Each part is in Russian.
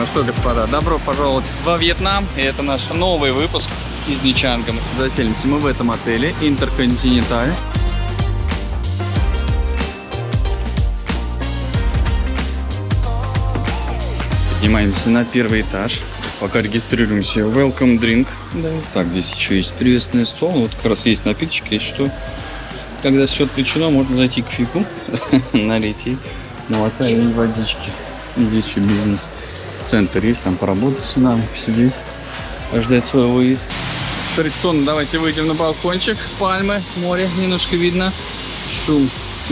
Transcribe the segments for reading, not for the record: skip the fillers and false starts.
Ну что, господа, добро пожаловать во Вьетнам. И это наш новый выпуск из Ничанга. Заселимся мы в этом отеле Интерконтиненталь. Поднимаемся на первый этаж. Пока регистрируемся. Welcome drink. Да. Так, здесь еще есть приветственный стол. Вот как раз есть напиточки, если что. Когда все отключено, можно зайти к фику, налить и молока и водички. И здесь еще бизнес-центр есть, там поработать с нами, посидеть, ждать свой выезд. Традиционно давайте выйдем на балкончик. Пальмы, море, немножко видно. Шум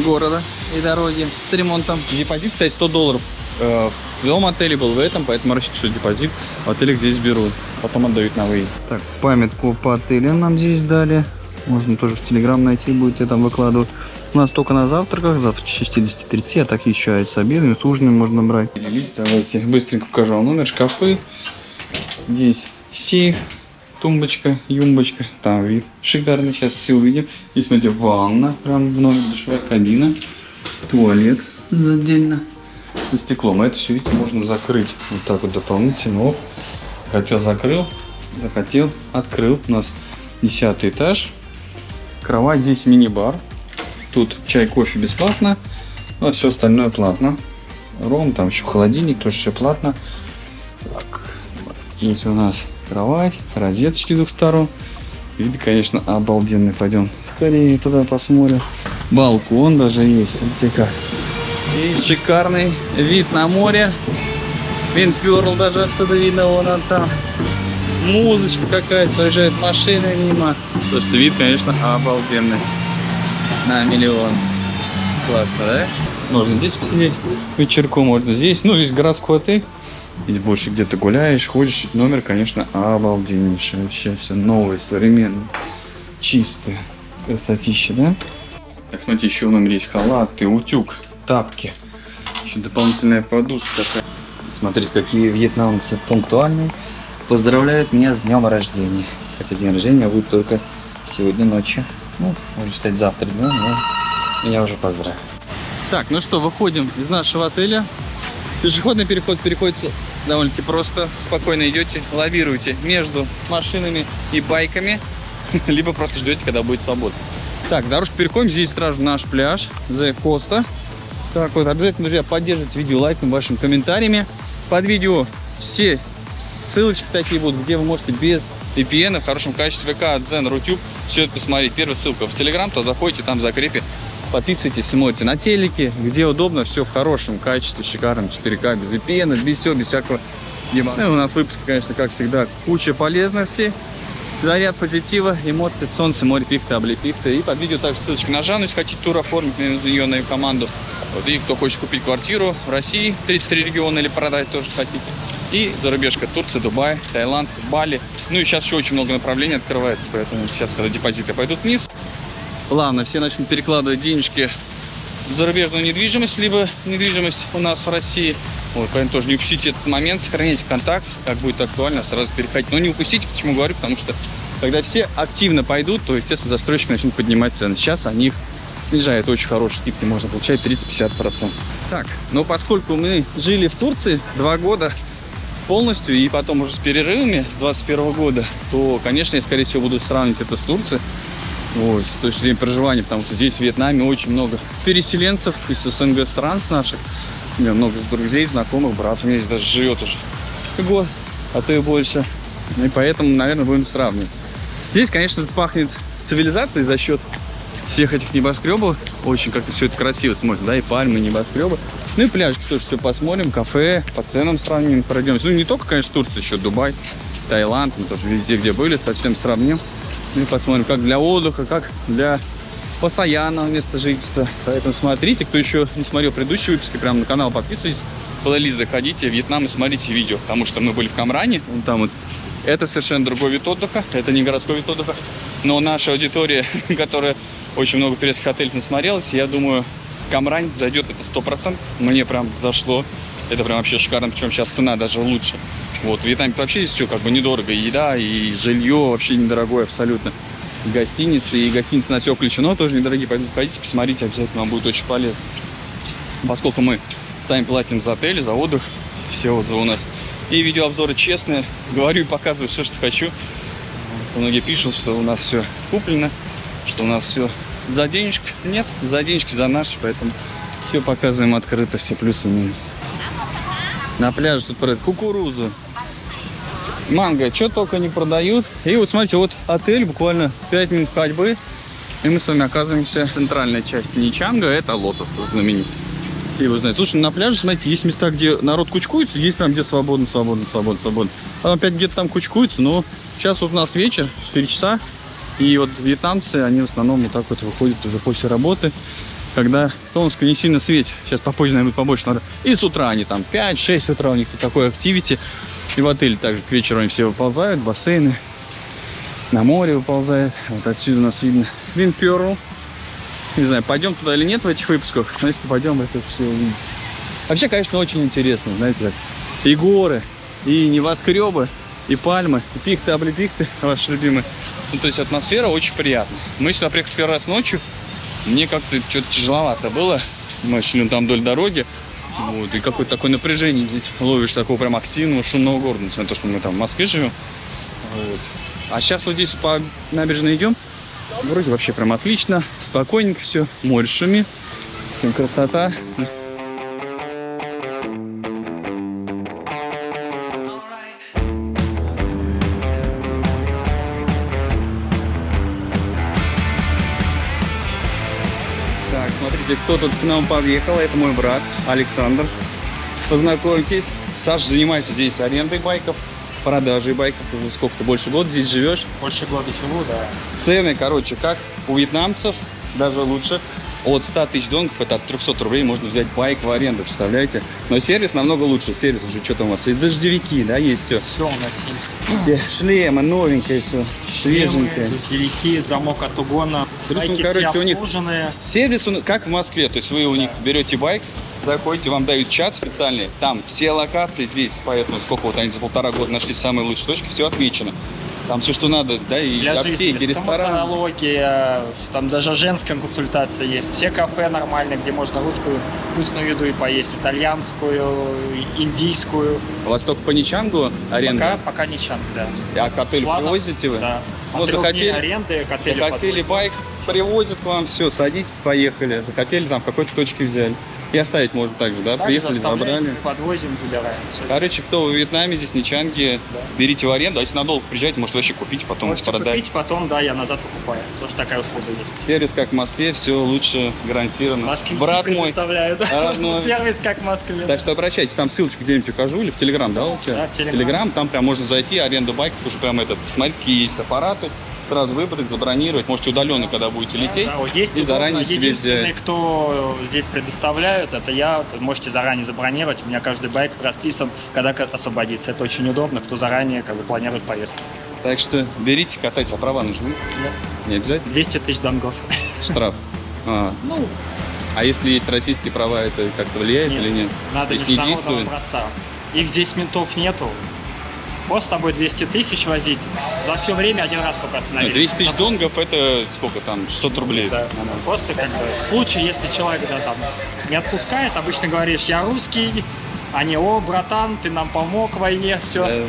города и дороги с ремонтом. Депозит, кстати, $100. В том отеле был, в этом, поэтому рассчитываю, что депозит в отелях здесь берут. Потом отдают на выезд. Так, памятку по отелю нам здесь дали. Можно тоже в Телеграм найти, будет, я там выкладываю. У нас только на завтраках, завтрак с 60-30, а так еще и с обедами, с ужинами можно брать. Давайте быстренько покажу вам номер, шкафы. Здесь сейф, тумбочка, юмбочка, там вид шикарный, сейчас все увидим. Здесь, смотрите, ванна, прям в номер, душевая кабина, туалет отдельно со стеклом. Это все, видите, можно закрыть вот так вот дополнительно. Оп. Хотел, закрыл, захотел, открыл. У нас 10 этаж. Кровать, здесь мини-бар. Тут чай, кофе бесплатно, а все остальное платно. Ром, там еще холодильник, тоже все платно. Так, здесь у нас кровать, розеточки с двух сторон. Вид, конечно, обалденный. Пойдем скорее туда посмотрим. Балкон даже есть. Видите как. Есть шикарный вид на море. Виндперл даже отсюда видно, вон он там. Музычка какая-то, проезжает машина мимо. Слушайте, вид, конечно, обалденный. На миллион. Классно, да? Можно здесь посидеть вечерком, можно здесь. Ну, здесь городской отель. Здесь больше где-то гуляешь, ходишь. Номер, конечно, обалденнейший. Вообще все новое, современное, чистое. Красотища, да? Так, смотрите, еще в номере есть халаты, утюг, тапки. Еще дополнительная подушка такая. Смотрите, какие вьетнамцы пунктуальные. Поздравляют меня с днем рождения. Хотя день рождения будет только сегодня ночью. Ну, можно считать завтра днем, но меня уже поздравили. Так, ну что, выходим из нашего отеля. Пешеходный переход переходится довольно-таки просто. Спокойно идете, лавируете между машинами и байками. Либо просто ждете, когда будет свободно. Так, дорожку переходим. Здесь сразу наш пляж. The Costa. Так вот, обязательно, друзья, поддержите видео лайком, вашими комментариями. Под видео все ссылочки такие будут, где вы можете без VPN в хорошем качестве ВК, Дзен, Рутюб все это посмотреть. Первая ссылка в Телеграм, то заходите, там в закрепе, подписывайтесь, смотрите на телеке, где удобно, все в хорошем качестве, шикарном 4К, без VPN, без всего, без всякого дела. Ну, у нас выпуск, конечно, как всегда, куча полезностей, заряд позитива, эмоций, солнце, море, пихта, облепихта. И под видео также ссылочка на Жанну, если хотите тур оформить на нее, на ее команду. Вот, и кто хочет купить квартиру в России, 33 региона, или продать тоже хотите. И зарубежка: Турция, Дубай, Таиланд, Бали. Ну и сейчас еще очень много направлений открывается, поэтому сейчас, когда депозиты пойдут вниз, плавно все начнут перекладывать денежки в зарубежную недвижимость, либо недвижимость у нас в России. Вот, поэтому тоже не упустите этот момент, сохраняйте контакт, как будет актуально, сразу переходить. Но не упустите, почему говорю, потому что когда все активно пойдут, то, естественно, застройщики начнут поднимать цены. Сейчас они их снижают, очень хорошие скидки, можно получать 30-50%. Так, но поскольку мы жили в Турции 2 года полностью, и потом уже с перерывами с 21 года, то, конечно, я, скорее всего, буду сравнивать это с Турцией. Вот, с точки зрения проживания, потому что здесь, в Вьетнаме, очень много переселенцев из СНГ стран с наших. У меня много друзей, знакомых, брат у меня здесь даже живет уже год, а то и больше. И поэтому, наверное, будем сравнивать. Здесь, конечно, пахнет цивилизацией за счет всех этих небоскребов. Очень как-то все это красиво смотрится, да, и пальмы, и небоскребы. Ну и пляжки тоже все посмотрим, кафе, по ценам сравним, пройдемся. Ну не только, конечно, Турция, еще Дубай, Таиланд, мы тоже везде, где были, совсем сравним. И посмотрим, как для отдыха, как для постоянного места жительства. Поэтому смотрите, кто еще не смотрел предыдущие выпуски, прямо на канал подписывайтесь, в плейлист заходите, Вьетнам, и смотрите видео, потому что мы были в Cam Ranh, вон там вот. Это совершенно другой вид отдыха, это не городской вид отдыха, но наша аудитория, которая очень много турецких отелей насмотрелась, я думаю, Cam Ranh зайдет это 100%, мне прям зашло, это прям вообще шикарно, причем сейчас цена даже лучше. Вот, в Вьетнаме вообще здесь все как бы недорого, и еда, и жилье вообще недорогое абсолютно. И гостиницы на все включено, тоже недорогие. Пойдите, посмотрите, обязательно вам будет очень полезно. Поскольку мы сами платим за отели, за отдых, все отзывы у нас И видеообзоры честные. Говорю и показываю все, что хочу. Многие пишут, что у нас все куплено, что у нас все за денежки. Нет, за денежки, за наши, поэтому все показываем открыто, все плюсы и минусы. На пляже тут продают кукурузу, манго, что только не продают. И вот смотрите, вот отель буквально 5 минут ходьбы, и мы с вами оказываемся в центральной части Нячанга. Это Лотос знаменитый. Все его знают. Слушай, на пляже, смотрите, есть места, где народ кучкуется, есть прям где свободно. А опять где-то там кучкуется, но сейчас вот у нас вечер, 4 часа, и вот вьетнамцы, они в основном вот так вот выходят уже после работы, когда солнышко не сильно светит. Сейчас попозже, наверное, будет побольше надо. И с утра они там 5-6 утра у них такое активити. И в отеле также к вечеру они все выползают, бассейны, на море выползают. Вот отсюда у нас видно Винперл. Не знаю, пойдем туда или нет в этих выпусках, но если пойдем, это все увидим. Вообще, конечно, очень интересно, знаете, как и горы, и небоскребы, и пальмы, и пихты, облепихты, ваши любимые. Ну, то есть атмосфера очень приятная. Мы сюда приехали первый раз ночью, мне как-то что-то тяжеловато было. Мы шли там вдоль дороги, вот, и какое-то такое напряжение здесь ловишь, такого прям активного, шумного города, несмотря на то, что мы там в Москве живем. Вот. А сейчас вот здесь по набережной идем. Вроде вообще прям отлично, спокойненько все, море шумит, красота. Так, смотрите, кто тут к нам подъехал, это мой брат Александр. Познакомьтесь, Саша занимается здесь арендой байков, продажей байков, уже сколько-то, больше года здесь живешь? Больше года живу, да. Цены, короче, как у вьетнамцев, даже лучше. От 100 тысяч донгов, это от 300 рублей, можно взять байк в аренду, представляете? Но сервис намного лучше. Сервис уже, что там у вас есть? Дождевики, да, есть все. Все у нас есть. Все шлемы, новенькое все, свеженькое. Дождевики, замок от угона. Байки короче, все у них обслуженные. сервис, как в Москве, то есть вы у них берете байк, заходите, вам дают чат специальный, там все локации здесь, поэтому сколько вот они за 1,5 года нашли самые лучшие точки, все отмечено. Там все, что надо, да, и Для аптеки, жизни, рестораны. стоматология, там даже женская консультация есть. Все кафе нормальные, где можно русскую вкусную еду и поесть, итальянскую, индийскую. У вас только по Нячангу аренда? Пока не чанг, да. А к отелю привозите вы? Да. Вот От 3 захотели, дней аренды к отелю захотели подвозим. байк, привозят к вам, все, садитесь, поехали. Захотели, там в какой-то точке взяли. И оставить можно так же, да? Также Приехали, оставляете, забрали. подвозим, забираем. Всё. Короче, кто в Вьетнаме, здесь Нячанге, Да. берите в аренду, а если надолго приезжаете, может вообще купить, потом Можете продать. купить, потом, да, я назад выкупаю. Тоже такая услуга есть. Сервис как в Москве, все лучше гарантированно. Москвичи Брат мой. предоставляют. родной. Сервис как в Москве. Так что обращайтесь, там ссылочку где-нибудь укажу, или в Телеграм, да, у тебя? Да, в Телеграм. Телеграм, там прям можно зайти, аренда байков, уже прям это, посмотреть, какие есть аппараты, сразу выбрать, забронировать, можете удаленно, когда будете лететь, Да, вот есть и заранее себе единственный, сделать. кто здесь предоставляет, это я. Можете заранее забронировать. У меня каждый байк расписан, когда освободится. Это очень удобно, кто заранее как бы планирует поездку. Так что берите, катайтесь, а права нужны? Нет. Не обязательно? 200 тысяч донгов. Штраф. А если есть российские права, это как-то влияет или нет? Надо То есть не международного действует? образца. Их здесь ментов нету. Просто с собой 200 тысяч возить. За все время один раз только остановили. 200 тысяч донгов, это сколько там, 600 рублей? Да. Просто как бы в случае, если человек там не отпускает, обычно говоришь, я русский, они, о, братан, ты нам помог в войне, все.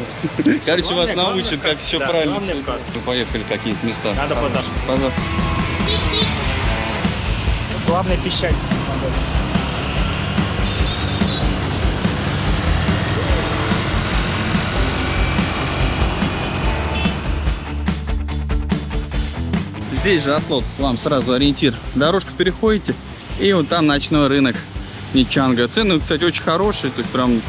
Короче, вас Главное, научат, как вкус. все Да, правильно. главное, всё. вкус. Мы поехали в какие-то места. Надо позавтракать. Позавтракать. Главное пищать. Здесь же отлот, вам сразу ориентир. Дорожку переходите, и вот там ночной рынок Нячанга. Цены, кстати, очень хорошие, то есть прям,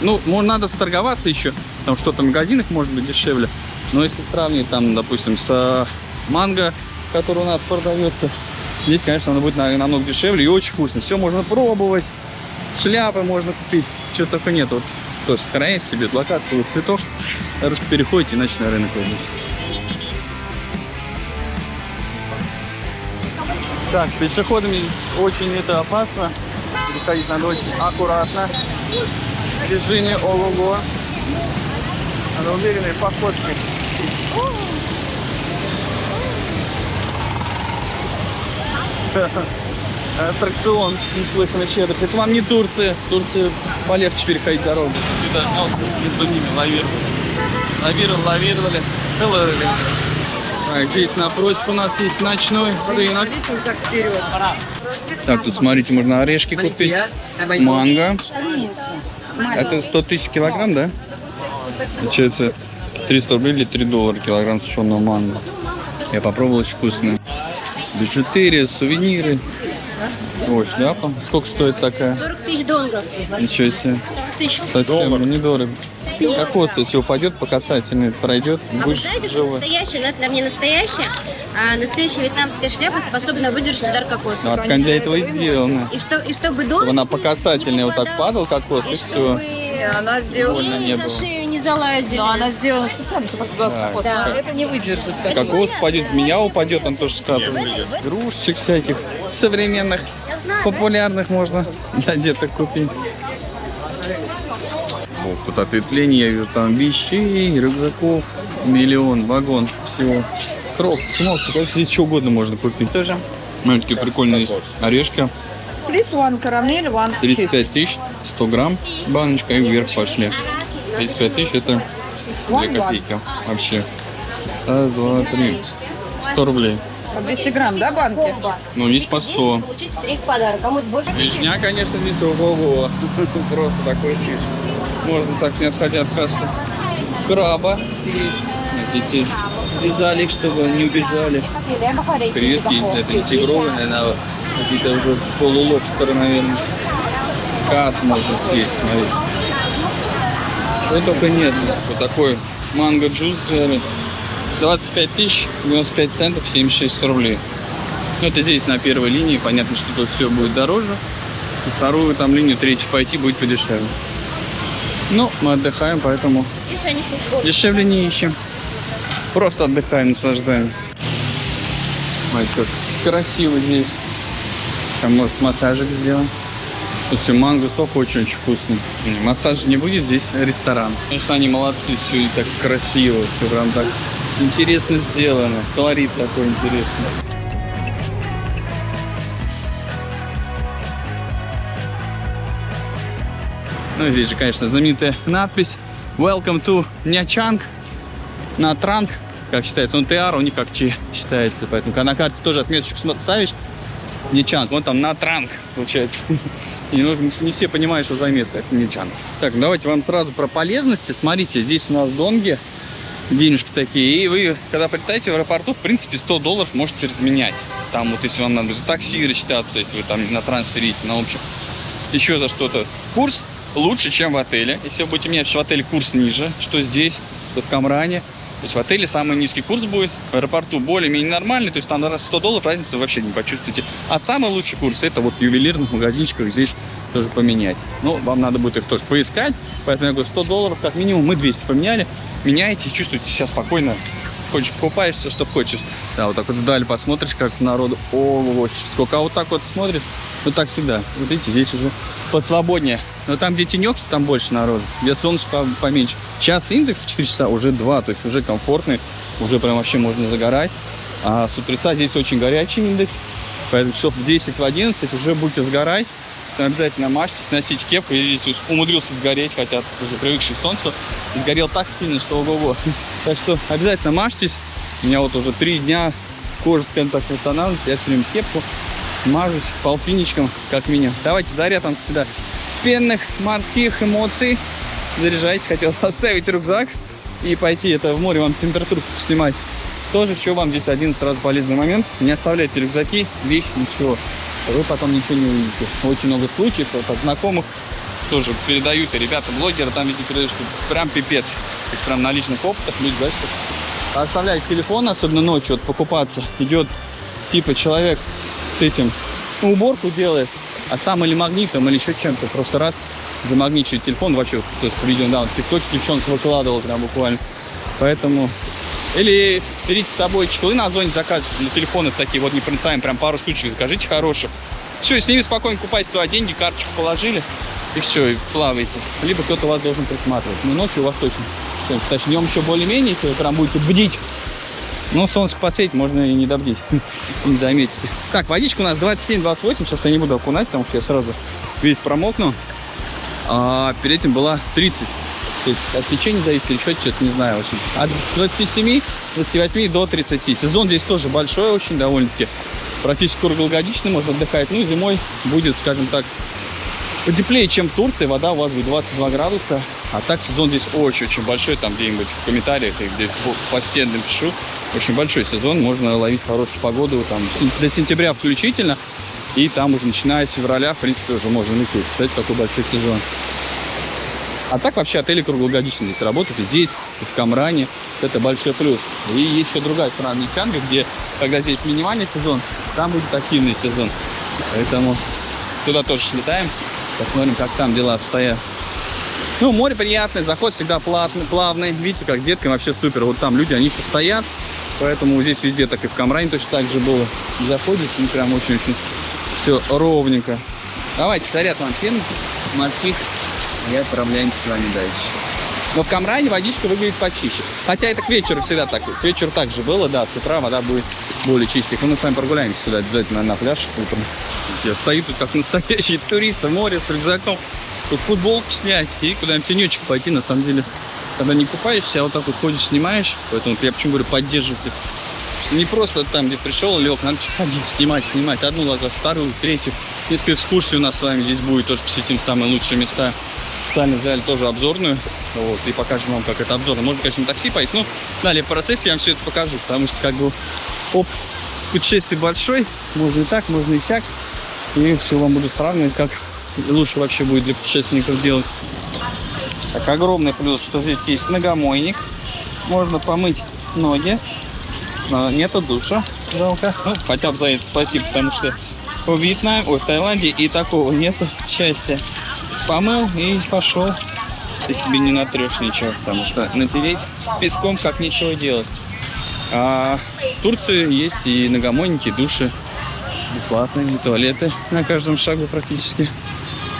ну, надо сторговаться еще, потому что в магазинах может быть дешевле. Но если сравнить там, допустим, с манго, который у нас продается, здесь, конечно, оно будет намного дешевле и очень вкусно. Все можно пробовать, шляпы можно купить, чего только нет. Вот тоже сохраняйте себе локацию цветов, дорожку переходите, и ночной рынок появится. Так, пешеходами очень это опасно. Переходить надо очень аккуратно. Движение ого-го. Надо уверенной походкой. аттракцион неслыханный щедрый. Это вам не Турция. В Турции полегче переходить дорогу. Сюда между ними лавировали. Так, здесь напротив у нас есть ночной рынок. Так, тут смотрите, можно орешки купить. Манго. Это 100 тысяч килограмм, да? Получается 300 рублей или $3 килограмм сушеного манго. Я попробовал, очень вкусно. Бижутерия, сувениры. Ой, шляпа. Сколько стоит такая? 40 тысяч долларов. Ничего себе. 40 тысяч. Совсем недорого. Кокос, если упадет по касательной, пройдет, А вы будет знаете, что живой. настоящая, но это, наверное, не настоящая, а настоящая вьетнамская шляпа способна выдержать удар кокоса. Ну, а ткань для этого и сделана. И чтобы Чтобы долго она по касательной вот так падал кокос, и все. чтобы Она сделана, Больно не змеи было. за шею не залазили. но она сделана специально, чтобы разбивался Да, кокос. да. Но это не выдержит. Кокос упадет, змея упадет, он тоже скатывает. Игрушечек всяких современных, популярных можно для деток купить. О, тут ответвление, я вижу там вещей, рюкзаков, миллион, вагон, всего. Кров, здесь что угодно можно купить. Тоже. Смотрите, такие прикольные орешки. Please one caramel, one 35 тысяч, 100 грамм баночка и вверх пошли. 35 тысяч это 2 копейки вообще. Раз, два, три. 100 рублей. 200 грамм, да, банки? Ну, есть по 100. Получить 3 в подарок. Кому-то больше. Вишня, конечно, здесь ого-го. Просто такой чиш. Можно так, не отходя от кассы. Краба есть. Эти связали их, чтобы не убежали. Креветки, это тигровые, наверное, какие-то уже полулобстеры, наверное. Скат можно съесть, смотрите. Что только нет. Вот такой манго-джуз. 25 тысяч, 95 центов, 76 рублей. Ну, это здесь на первой линии. Понятно, что тут все будет дороже. И вторую там линию, третью пойти будет подешевле. Ну, мы отдыхаем, поэтому Видишь, они с дешевле не ищем. Просто отдыхаем, наслаждаемся. Смотрите, как красиво здесь. Там, может, массажик сделаем. Слушайте, манго сок очень-очень вкусный. Массаж не будет, здесь ресторан. Конечно, они молодцы, все и так красиво, все прям так интересно сделано. Колорит такой интересный. Ну, здесь же, конечно, знаменитая надпись Welcome to Nha-Trang. На Транг, как считается. Ну, ТР у них как Ч считается. Поэтому, когда на карте тоже отметочку ставишь, Nha-Trang, вон там на Транг, получается. И не все понимают, что за место, это Nha-Trang. Так, давайте вам сразу про полезности. Смотрите, здесь у нас донги, денежки такие. И вы, когда прилетаете в аэропорту, в принципе, $100 можете разменять. Там вот, если вам надо за такси рассчитаться, если вы там на трансфере идете, на общем, еще за что-то. Курс лучше, чем в отеле. Если вы будете менять, что в отеле курс ниже, что здесь, что в Камране. То есть в отеле самый низкий курс будет, в аэропорту более-менее нормальный, то есть там на $100 разницы вы вообще не почувствуете. А самый лучший курс это вот в ювелирных магазинчиках здесь тоже поменять. Но вам надо будет их тоже поискать, поэтому я говорю, $100 как минимум, мы 200 поменяли, меняете, чувствуете себя спокойно, хочешь покупаешь все, что хочешь. Да, вот так вот вдаль посмотришь, кажется, народу, ого, сколько, а вот так вот смотришь, ну так всегда. Вот видите, здесь уже посвободнее. Но там, где тенек, там больше народу, где солнышко поменьше. Сейчас индекс в 4 часа уже 2, то есть уже комфортный, уже прям вообще можно загорать. А с утреца здесь очень горячий индекс, поэтому часов в 10, в 11 уже будете сгорать. Обязательно мажьтесь, носите кепку. Я здесь умудрился сгореть, хотя уже привыкший к солнцу. Сгорел так сильно, что ого-го. Так что обязательно мажьтесь. У меня вот уже 3 дня кожа, скажем так, не восстанавливается. Я все время кепку мажусь полтинничком, как минимум. Давайте заряд вам сюда пенных морских эмоций. Заряжайте. Хотел поставить рюкзак и пойти это в море вам температуру снимать. Тоже еще вам здесь один сразу полезный момент. Не оставляйте рюкзаки, вещи, ничего. Вы потом ничего не увидите. Очень много случаев от знакомых тоже передают, и ребята, блогеры там видите, что прям пипец. То есть прям на личных опытах люди, да, что оставляют телефон, особенно ночью, вот покупаться. Идет типа человек с этим, ну, уборку делает, а сам или магнитом, или еще чем-то, просто раз замагничивает телефон, вообще, то есть видео, да, в ТикТоке девчонка выкладывала прям буквально. Поэтому... Или берите с собой чехлы на озоне, заказывайте для телефонов такие вот непроницаемые, прям пару штучек закажите хороших. Все, и с ними спокойно купайте туда деньги, карточку положили, и все, и плаваете. Либо кто-то вас должен присматривать. Но ночью у вас точно. Точнее, днем еще более-менее, если вы прям будете бдить, Но солнышко посветит, можно и не добдеть, не заметить. Так, водичка у нас 27-28, сейчас я не буду окунать, потому что я сразу весь промокну. А перед этим была 30. То есть от течения зависит или что-то не знаю очень. От 27-28 до 30. Сезон здесь тоже большой очень довольно-таки. Практически круглогодичный, можно отдыхать. Ну, зимой будет, скажем так, потеплее, чем в Турции. Вода у вас будет 22 градуса. А так сезон здесь очень-очень большой. Там где-нибудь в комментариях и где по стенам пишу. Очень большой сезон. Можно ловить хорошую погоду. Там до сентября включительно. И там уже начиная с февраля, в принципе, уже можно лететь. Кстати, такой большой сезон. А так вообще отели круглогодично здесь работают. И здесь, и в Камране. Это большой плюс. И есть еще другая страна, Нефтянка, где, когда здесь минимальный сезон, там будет активный сезон. Поэтому туда тоже слетаем. Посмотрим, как там дела обстоят. Ну, море приятное, заход всегда плавный. Видите, как деткам вообще супер. Вот там люди, они еще стоят. Поэтому здесь везде, так и в Камране точно так же было. Заходите, и прям очень-очень все ровненько. Давайте, заряд вам пены морских. И отправляемся с вами дальше. Но в Камране водичка выглядит почище. Хотя это к вечеру всегда так. К вечеру так же было, да, с утра вода будет более чистая. Мы с вами прогуляемся сюда обязательно на пляж утром. Я стою тут как настоящий турист в море с рюкзаком. Тут футболку снять и куда-нибудь тенечек пойти. На самом деле, когда не купаешься, а вот так вот ходишь, снимаешь. Поэтому я почему говорю, поддерживайте. Что не просто там, где пришел, лег, надо ходить, снимать. Одну лагу, вторую, третью. Несколько экскурсий у нас с вами здесь будет. Тоже посетим самые лучшие места. Специально взяли тоже обзорную. Вот, и покажем вам, как это обзорно. Можно, конечно, на такси поехать, но далее в процессе я вам все это покажу. Потому что, как бы, путешествие большой. Можно и так, можно и сяк. И все вам буду сравнивать, как лучше вообще будет для путешественников делать. Так, огромный плюс, что здесь есть ногомойник. Можно помыть ноги. Но нету душа. Жалко. Ну, хотя бы за это спасибо, потому что в Вьетнаме, в Таиланде и такого нету счастья. Помыл и пошел. Ты себе не натрешь ничего, потому что натереть песком как ничего делать. А в Турции есть и ногомойники, и души бесплатные, и туалеты на каждом шагу практически.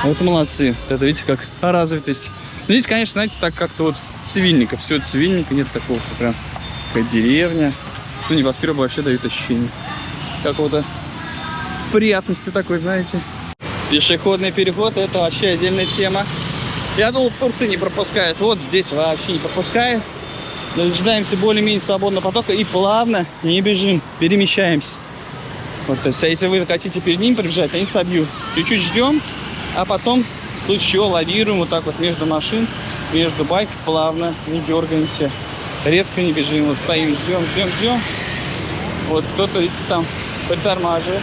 Вот молодцы. Это видите, как развитость. Но здесь, конечно, знаете, так как-то вот цивильненько. Все цивильненько, нет такого, что прям какая деревня. Ну, небоскребы вообще дают ощущение какого-то приятности такой, знаете. Пешеходный переход — это вообще отдельная тема. Я думал, в Турции не пропускают. Вот здесь вообще не пропускают. Дожидаемся более-менее свободного потока и плавно, не бежим, перемещаемся. Вот, то есть, если вы хотите перед ним пробежать, они собьют. Чуть-чуть ждем, а потом в случае чего лавируем вот так вот между машин, между байков плавно, не дергаемся. Резко не бежим, вот стоим, ждем. Вот кто-то, видите, там притормаживает.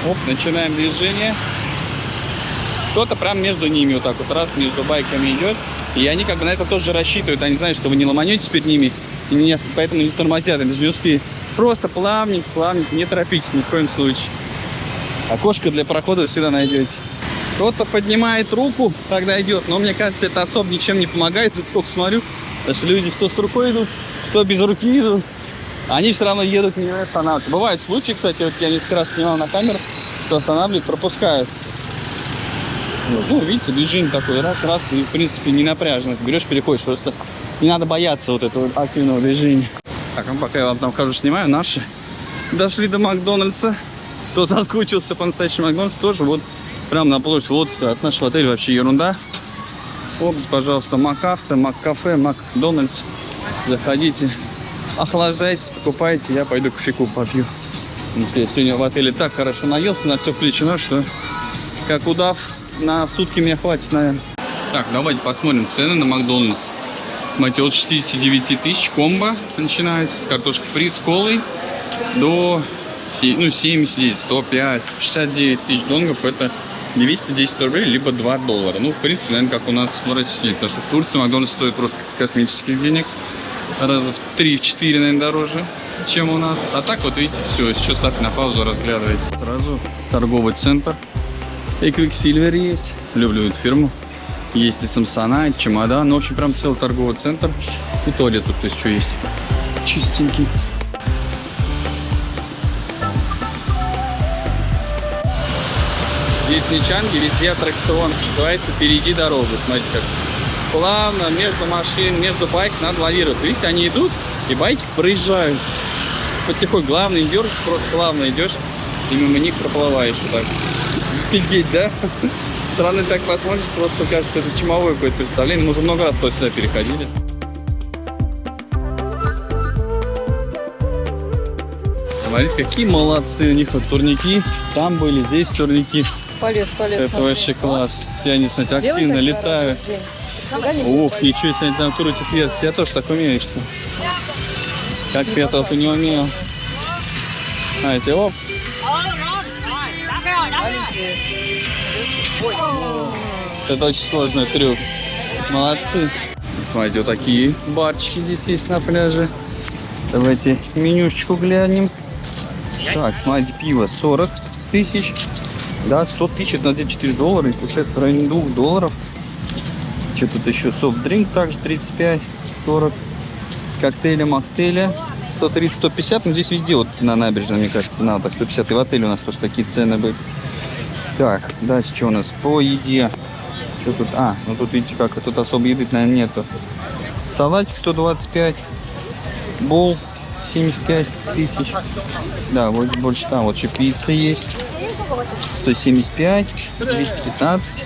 Оп, начинаем движение. Кто-то прям между ними вот так вот раз между байками идет. И они как бы на это тоже рассчитывают. Они знают, что вы не ломанетесь перед ними. И поэтому не тормозят, они даже не успеют. Просто плавненько, не торопитесь ни в коем случае. Окошко для прохода всегда найдете. Кто-то поднимает руку, тогда идет. Но мне кажется, это особо ничем не помогает. Тут сколько смотрю, потому что люди что с рукой идут, что без руки идут. Они все равно едут, не останавливаются. Бывают случаи, кстати, вот я несколько раз снимал на камеру, что останавливают, пропускают. Вот. Ну, видите, движение такое, раз, и в принципе не напряжно. Берешь, переходишь, просто не надо бояться вот этого активного движения. Так, пока я вам там хожу, снимаю, наши дошли до Макдональдса. Кто соскучился по настоящему Макдональдсу, тоже вот прям напротив вот от нашего отеля вообще ерунда. Вот, пожалуйста, Макавто, Маккафе, Макдональдс. Заходите, охлаждайтесь, покупайте, я пойду кофейку попью. Я сегодня в отеле так хорошо наелся, на все включено, что как удав, на сутки меня хватит, наверное. Так, давайте посмотрим цены на Макдональдс. Смотрите, от 69 тысяч комбо начинается с картошкой фри, с колой до 70, 105, 69 тысяч донгов. Это 210 рублей, либо 2 доллара. Ну, в принципе, наверное, как у нас в России. Потому что в Турции Макдональдс стоит просто космических денег. Раза в 3-4, наверное, дороже, чем у нас. А так вот, видите, все, сейчас ставьте на паузу, разглядывайте. Сразу торговый центр. И Quicksilver есть. Люблю эту фирму. Есть и Samsonite, чемодан. Ну, в общем, прям целый торговый центр. И туалет тут, то есть, что есть. Чистенький. Здесь в Нячанге везде аттракцион. Называется «Перейди дорогу». Смотрите, как плавно между машин, между байк надо лавировать. Видите, они идут, и байки проезжают. Потихоньку главный идешь, просто плавно идешь, и мимо них проплываешь вот так. Офигеть, да? Со стороны так посмотришь, просто кажется, это чумовое какое-то представление. Мы уже много раз сюда переходили. Смотрите, какие молодцы у них вот турники. Там были, здесь турники. Полет. Это вообще класс. Все они, смотрите, активно летают. Ух, ничего себе, они там крутят вверх. Я тоже так умею, что? Как я только не умел. Знаете, оп. Это очень сложный трюк. Молодцы. Смотрите, вот такие барчики здесь есть на пляже. Давайте менюшечку глянем. Так, смотрите, пиво 40 тысяч. Да, 100 тысяч, это на $4. И получается в районе $2. Что тут еще? Софт-дринк также 35, 40. Коктейли-моктейли 130, 150. Ну, здесь везде вот на набережной, мне кажется, цена. Так, 150. И в отеле у нас тоже такие цены были. Так, дальше что у нас? По еде. Что тут? А, ну тут видите, как тут особо еды, наверное, нету. Салатик 125. Бол 75 тысяч. Да, вот больше там. Вот еще пицца есть. 175, 215.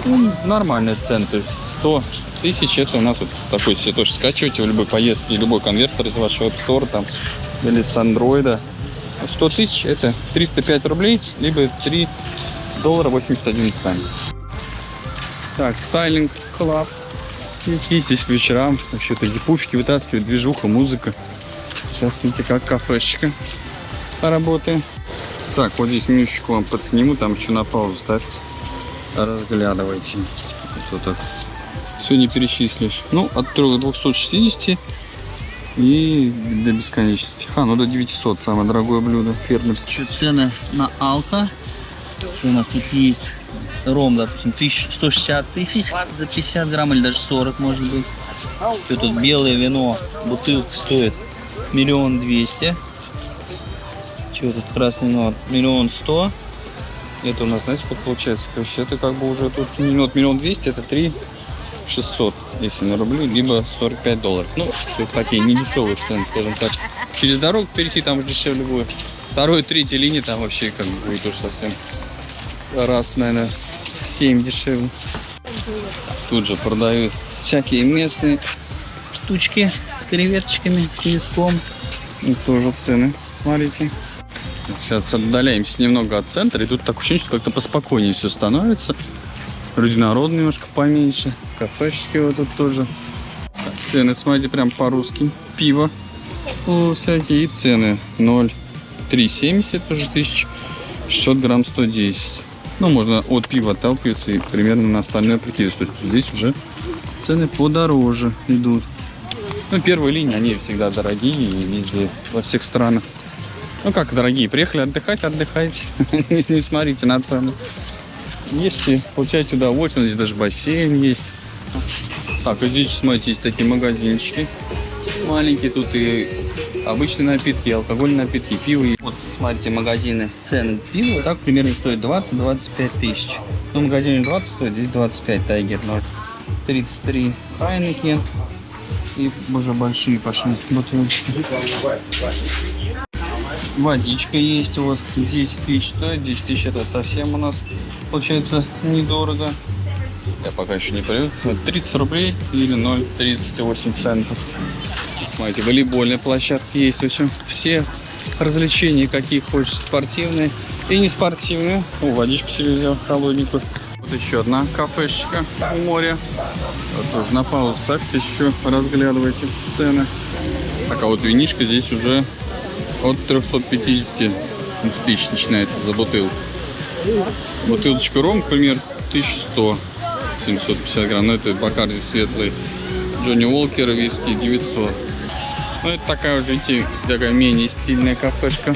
Ну, нормальная цена. То есть 100 тысяч это у нас вот такой себе тоже скачиваете в любой поездке, любой конвертер из вашего App Store там, или с андроида. 100 тысяч это 305 рублей, либо $3.81. Так, Styling Club. Здесь по вечерам вообще такие пуфики вытаскивают, движуха, музыка. Сейчас видите, как кафешечка работает. Так, вот здесь менюшечку вам подсниму, там еще на паузу ставьте. Разглядывайте. Вот так. Все не перечислишь. Ну, от 3 до 260 и до бесконечности. Ну до 900 самое дорогое блюдо фермерское. Цены на алко. Что у нас тут есть? Ром, допустим, 160 тысяч за 50 грамм или даже 40 может быть. Что тут белое вино, бутылка стоит 1 200 000. Что тут красное вино? 1 100 000. Это у нас, знаете, сколько получается? То есть это как бы уже тут 1 200 000, это 3 600, если на рубли, либо $45. Ну, это такие недешевые цены, скажем так. Через дорогу перейти там уже дешевле будет. Второй, третьей линии там вообще как бы будет уже совсем раз, наверное, 7 дешевле. Тут же продают всякие местные штучки с креветочками, с мяском. И тоже цены, смотрите. Сейчас отдаляемся немного от центра, и тут так ощущение, что как-то поспокойнее все становится. Люди народ немножко поменьше. Кафешечки вот тут тоже. Так, цены, смотрите, прям по-русски. Пиво. Всякие цены. 0,370, тоже 1600 грамм 110. Ну, можно от пива отталкиваться и примерно на остальное прикидывать. То есть здесь уже цены подороже идут. Ну, первые линии, они всегда дорогие и везде, во всех странах. Ну, как дорогие, приехали отдыхать, отдыхайте. Не смотрите на цены. Ешьте, получайте удовольствие, здесь даже бассейн есть. Так, и здесь, смотрите, есть такие магазинчики маленькие, тут и обычные напитки, и алкогольные напитки, и пиво. Вот, смотрите, магазины, цены пива, так примерно стоит 20-25 тысяч. Ну, в магазине 20 стоит, здесь 25, Тайгер 0,33, Хайнекен. И уже большие пошли бутылочки. Водичка есть, вот 10 тысяч стоит, 10 тысяч это совсем у нас получается недорого. Я пока еще не привык. 30 рублей или 0,38 центов. Смотрите, волейбольные площадки есть, в общем, все развлечения, какие хочешь, спортивные и не спортивные. О, водичку себе взял, холодненькую. Вот еще одна кафешечка у моря. Вот тоже на паузу ставьте, еще разглядывайте цены. Так, а вот винишка здесь уже от 350 тысяч начинается за бутылку. Бутылочка ром, например, 1100, 750 грамм. Но это Бакарди светлый. Джонни Уолкер виски 900. Ну, это такая уже, видите, такая менее стильная кафешка.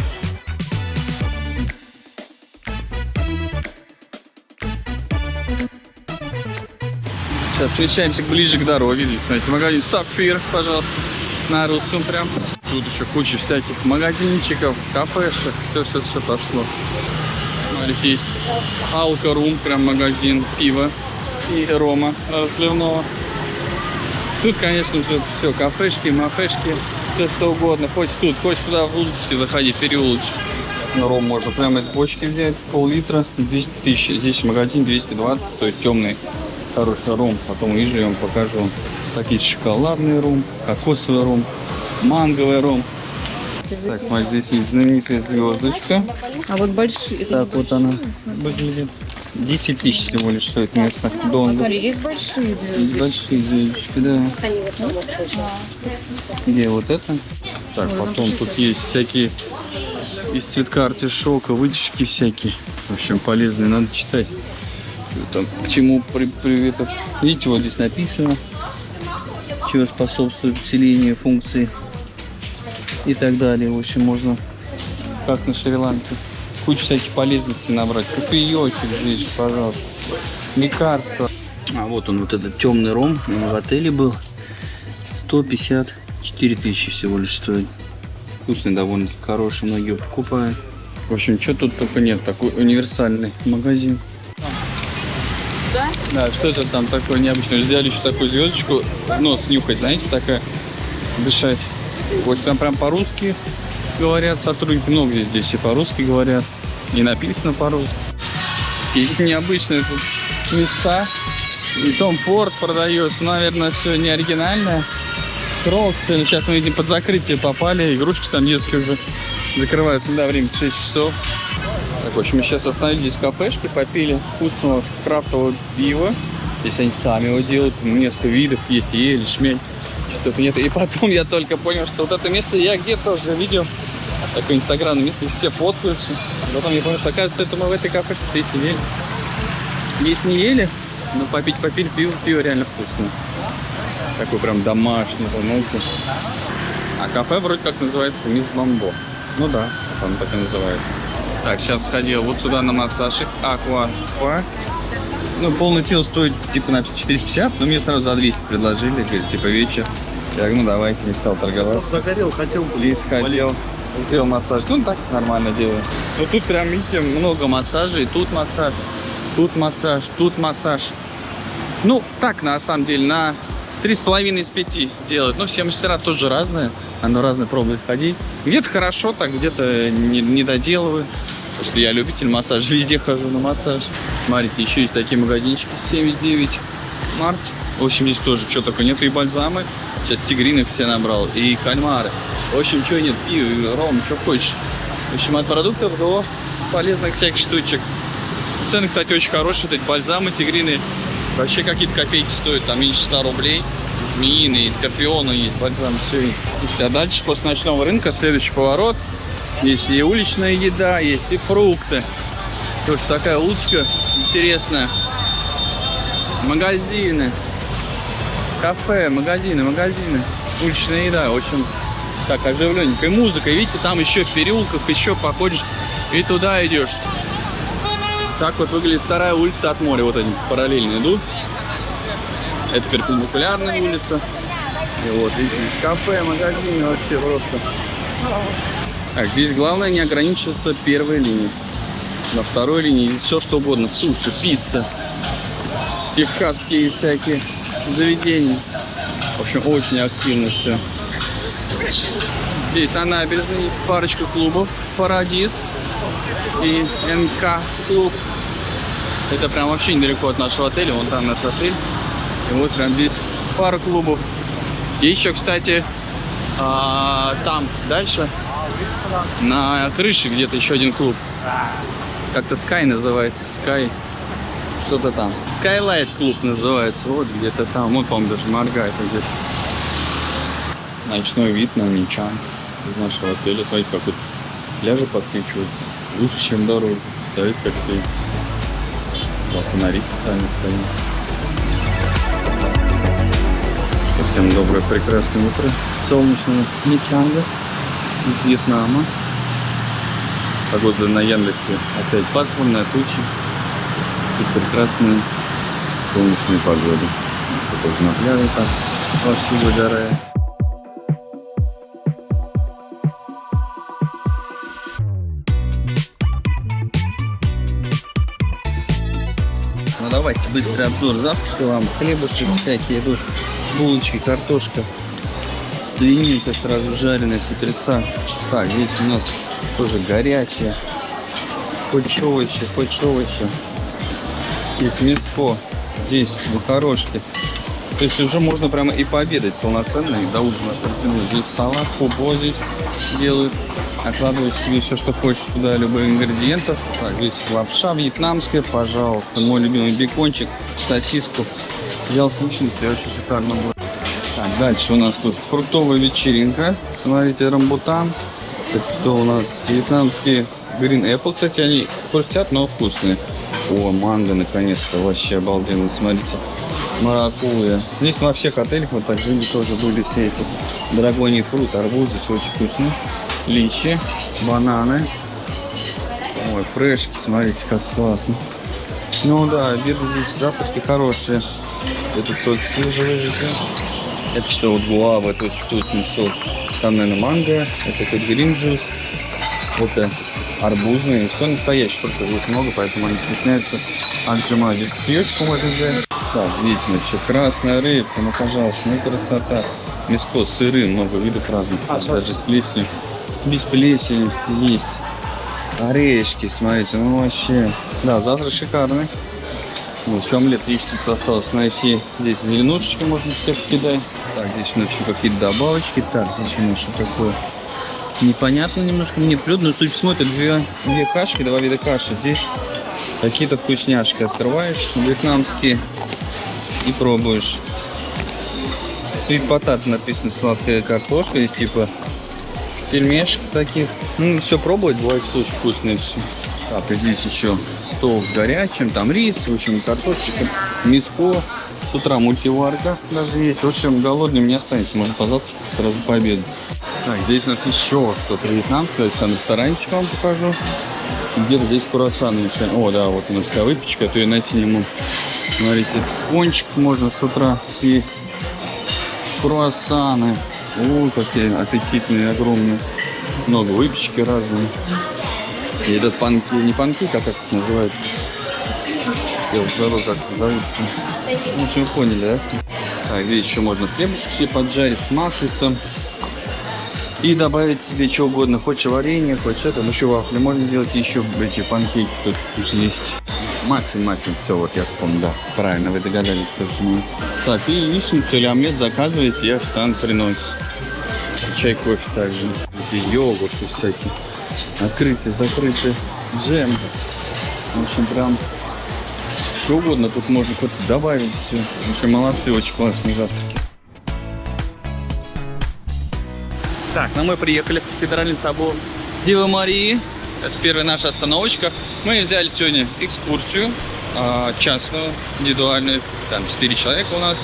Сейчас встречаемся ближе к дороге. Здесь, смотрите, магазин Сапфир, пожалуйста, на русском прям. Тут еще куча всяких магазинчиков, кафешек, все пошло. Смотрите, есть Алка Рум, прям магазин, пиво и рома разливного. Тут, конечно же, все, кафешки, мафешки, все что угодно. Хоть тут, хоть сюда в улочке заходи, переулочек. Ром можно прямо из бочки взять, пол-литра, 200 тысяч. Здесь в магазине 220, то есть темный, хороший ром. Потом ниже я вам покажу. Такие шоколадный ром, кокосовый ром, манговый ром. Так, смотри, здесь есть знаменитая звездочка. А вот большие. Так, вот она выглядит. 10 тысяч всего лишь стоит место. Дон. Смотри, есть большие звезды. Большие звездочки, да. Где вот это? Так, потом тут есть всякие из цветка артишока, вытяжки всякие. В общем, полезные, надо читать. Там, к чему этот. Видите, вот здесь написано, чего способствует усилению функций и так далее. В общем, можно, как на Шри-Ланке, кучу всяких полезностей набрать. Кофеечек здесь, пожалуйста. Лекарства. А вот он, вот этот темный ром. Он в отеле был. 154 тысячи всего лишь стоит. Вкусный, довольно-таки хороший, многие его покупают. В общем, что тут только нет. Такой универсальный магазин. Да? Да, что это там такое необычное? Взяли еще такую звездочку, нос нюхать, знаете, такая, дышать. Вот там прям по-русски говорят сотрудники, много здесь и по-русски говорят, и написано по-русски. Есть необычные тут места, и Том Форд продается, наверное, все не оригинальное. Кролл, сейчас мы видим, под закрытие попали, игрушки там детские уже закрывают, да, время 6 часов. Так, в общем, мы сейчас остановились здесь в кафешке, попили вкусного крафтового пива. Здесь они сами его делают, несколько видов есть, ель, шмель, что-то нет. И потом я только понял, что вот это место я где-то уже видел, такое инстаграмное место, все фоткаются. Потом я понял, что, оказывается, это мы в этой кафешке и сидели. Есть не ели, но попили пиво реально вкусное. Такой прям домашний, знаете. А кафе вроде как называется Мисс Бамбо. Ну да, там так и называется. Так, сейчас сходил вот сюда на массаж Aqua Spa. Ну, полное тело стоит, типа, на 450, но мне сразу за 200 предложили, говорит, типа, вечер. Я говорю, ну, давайте, не стал торговаться. Загорел, хотел. Лис хотел, сделал массаж. Ну, так нормально делаю. Но тут прям, видите, много массажей. Тут массаж, тут массаж, тут массаж. Ну, так, на самом деле, на 3,5 из 5 делают. Но все мастера тоже разные. Оно разные пробует ходить. Где-то хорошо, так где-то не доделываю. Потому что я любитель массажа. Везде хожу на массаж. Смотрите, еще есть такие магазинчики. 79 март. В общем, здесь тоже что только нет. И бальзамы. Сейчас тигрины все набрал. И кальмары. В общем, что нет. Пиво, ром, что хочешь. В общем, от продуктов до полезных всяких штучек. Цены, кстати, очень хорошие. Вот эти бальзамы, тигрины. Вообще какие-то копейки стоят. Там меньше 100 рублей. Змеиные, скорпионы есть, бальзам, все есть. А дальше, после ночного рынка, следующий поворот. Есть и уличная еда, есть и фрукты. Тоже такая улочка интересная. Магазины, кафе, магазины. Уличная еда, очень так оживленненько. И музыка, видите, там еще в переулках, еще походишь и туда идешь. Так вот выглядит вторая улица от моря. Вот они параллельно идут. Это перпендикулярная улица. И вот, видите, кафе, магазины, вообще просто. Так, здесь главное не ограничиваться первой линией. На второй линии здесь все что угодно. Суши, пицца, техасские всякие заведения. В общем, очень активно все. Здесь на набережной есть парочка клубов. Парадис и НК клуб. Это прям вообще недалеко от нашего отеля. Вон там наш отель. И вот прям здесь пара клубов. И еще, кстати, там дальше на крыше где-то еще один клуб. Как-то Sky называется. Sky. Что-то там. Skylight клуб называется. Вот где-то там. Вот, по-моему, даже моргает где-то. Ночной вид на Мичан из нашего отеля. Смотрите, как вот пляжи подсвечивают. Лучше, чем дорога. Стоит как светит. Фонари специально стоят. Всем доброе, прекрасное утро. Солнечного Мичанга из Вьетнама. Погода на Яндексе опять пасмурная, тучи. Тут прекрасная солнечная погода. Это тоже на пляже так вовсю загорает. давайте быстрый обзор завтрака вам. Хлебушек всякие идут, булочки, картошка, свининка сразу жареная с утреца. Так, здесь у нас тоже горячее. Хоть овощи, хоть овощи. Здесь мяско, здесь макарошки. То есть уже можно прямо и пообедать полноценно, и до ужина протянуть. Здесь салат, фубо здесь делают. Откладываешь себе все, что хочешь туда, любые ингредиенты. Так, здесь лапша вьетнамская, пожалуйста. Мой любимый бекончик, сосиску. Взял с личностью, очень шикарно будет. Так, дальше у нас тут фруктовая вечеринка. Смотрите, рамбутан. Это у нас вьетнамские green apple. Кстати, они хрустят, но вкусные. О, манго, наконец-то. Вообще обалденно, смотрите. Маракуйя. Здесь во всех отелях вот так же тоже были все эти драгоний фрукт, арбузы, все очень вкусно. Личи, бананы. Ой, фрешки, смотрите, как классно. Ну да, обеды здесь, завтраки хорошие. Это сок свежевыжатый. Это что, вот гуава, это очень вкусный сок. Там, наверное, манго, это как грин джус. Это арбузные, все настоящее, только здесь много, поэтому они стесняются отжимать. Здесь пьечку можно взять. Так, здесь вот еще красная рыбка, ну пожалуйста, ну красота. Мяско, сыры, много видов разных, даже с плесенью. Без плесени есть. Орешки, смотрите, ну вообще. Да, завтра шикарный. Вот, еще омлет яичница осталось найти. Здесь зеленушечки можно всех кидать. Так, здесь у нас еще какие-то добавочки. Так, здесь у нас что такое? Непонятно немножко, мне блюдо, но судя по всему, это две кашки, два вида каши. Здесь какие-то вкусняшки открываешь, вьетнамские, и пробуешь. Sweet potato написано, сладкая картошка, есть типа пельмешек таких. Ну, все пробовать, бывает очень вкусное все. Так, и здесь еще стол с горячим, там рис, в общем, картошечка, мяско. С утра мультиварка даже есть. В общем, голодным не останется, можно позавтракать сразу пообедать. Так, здесь у нас еще что-то вьетнамское, сам ресторанчик вам покажу. Где-то здесь круассаны. О, да, вот у нас вся выпечка, а то я найти не могу. Смотрите, пончик можно с утра съесть. Круассаны. О, какие аппетитные, огромные. Много выпечки разные. И этот панки, не панки, как это называют? Я вот забыл, как это зовут. В общем, поняли, да? Так, здесь еще можно хлебушек себе поджарить с маслицем. И добавить себе что угодно. Хочешь варенье, хочешь это. Еще вафли можно делать, еще эти панкейки тут есть. Маффин, все, вот я вспомнил, да. Правильно, вы догадались тоже. Так, и яичницу или омлет заказываете, и официант приносит. Чай, кофе также. Эти йогурты всякие. Открытый, закрытый, джем. В общем, прям что угодно тут можно хоть добавить все. В общем, молодцы, очень классные завтраки. Так, ну мы приехали в кафедральный собор Девы Марии. Это первая наша остановочка. Мы взяли сегодня экскурсию частную, индивидуальную. Там 4 человека у нас.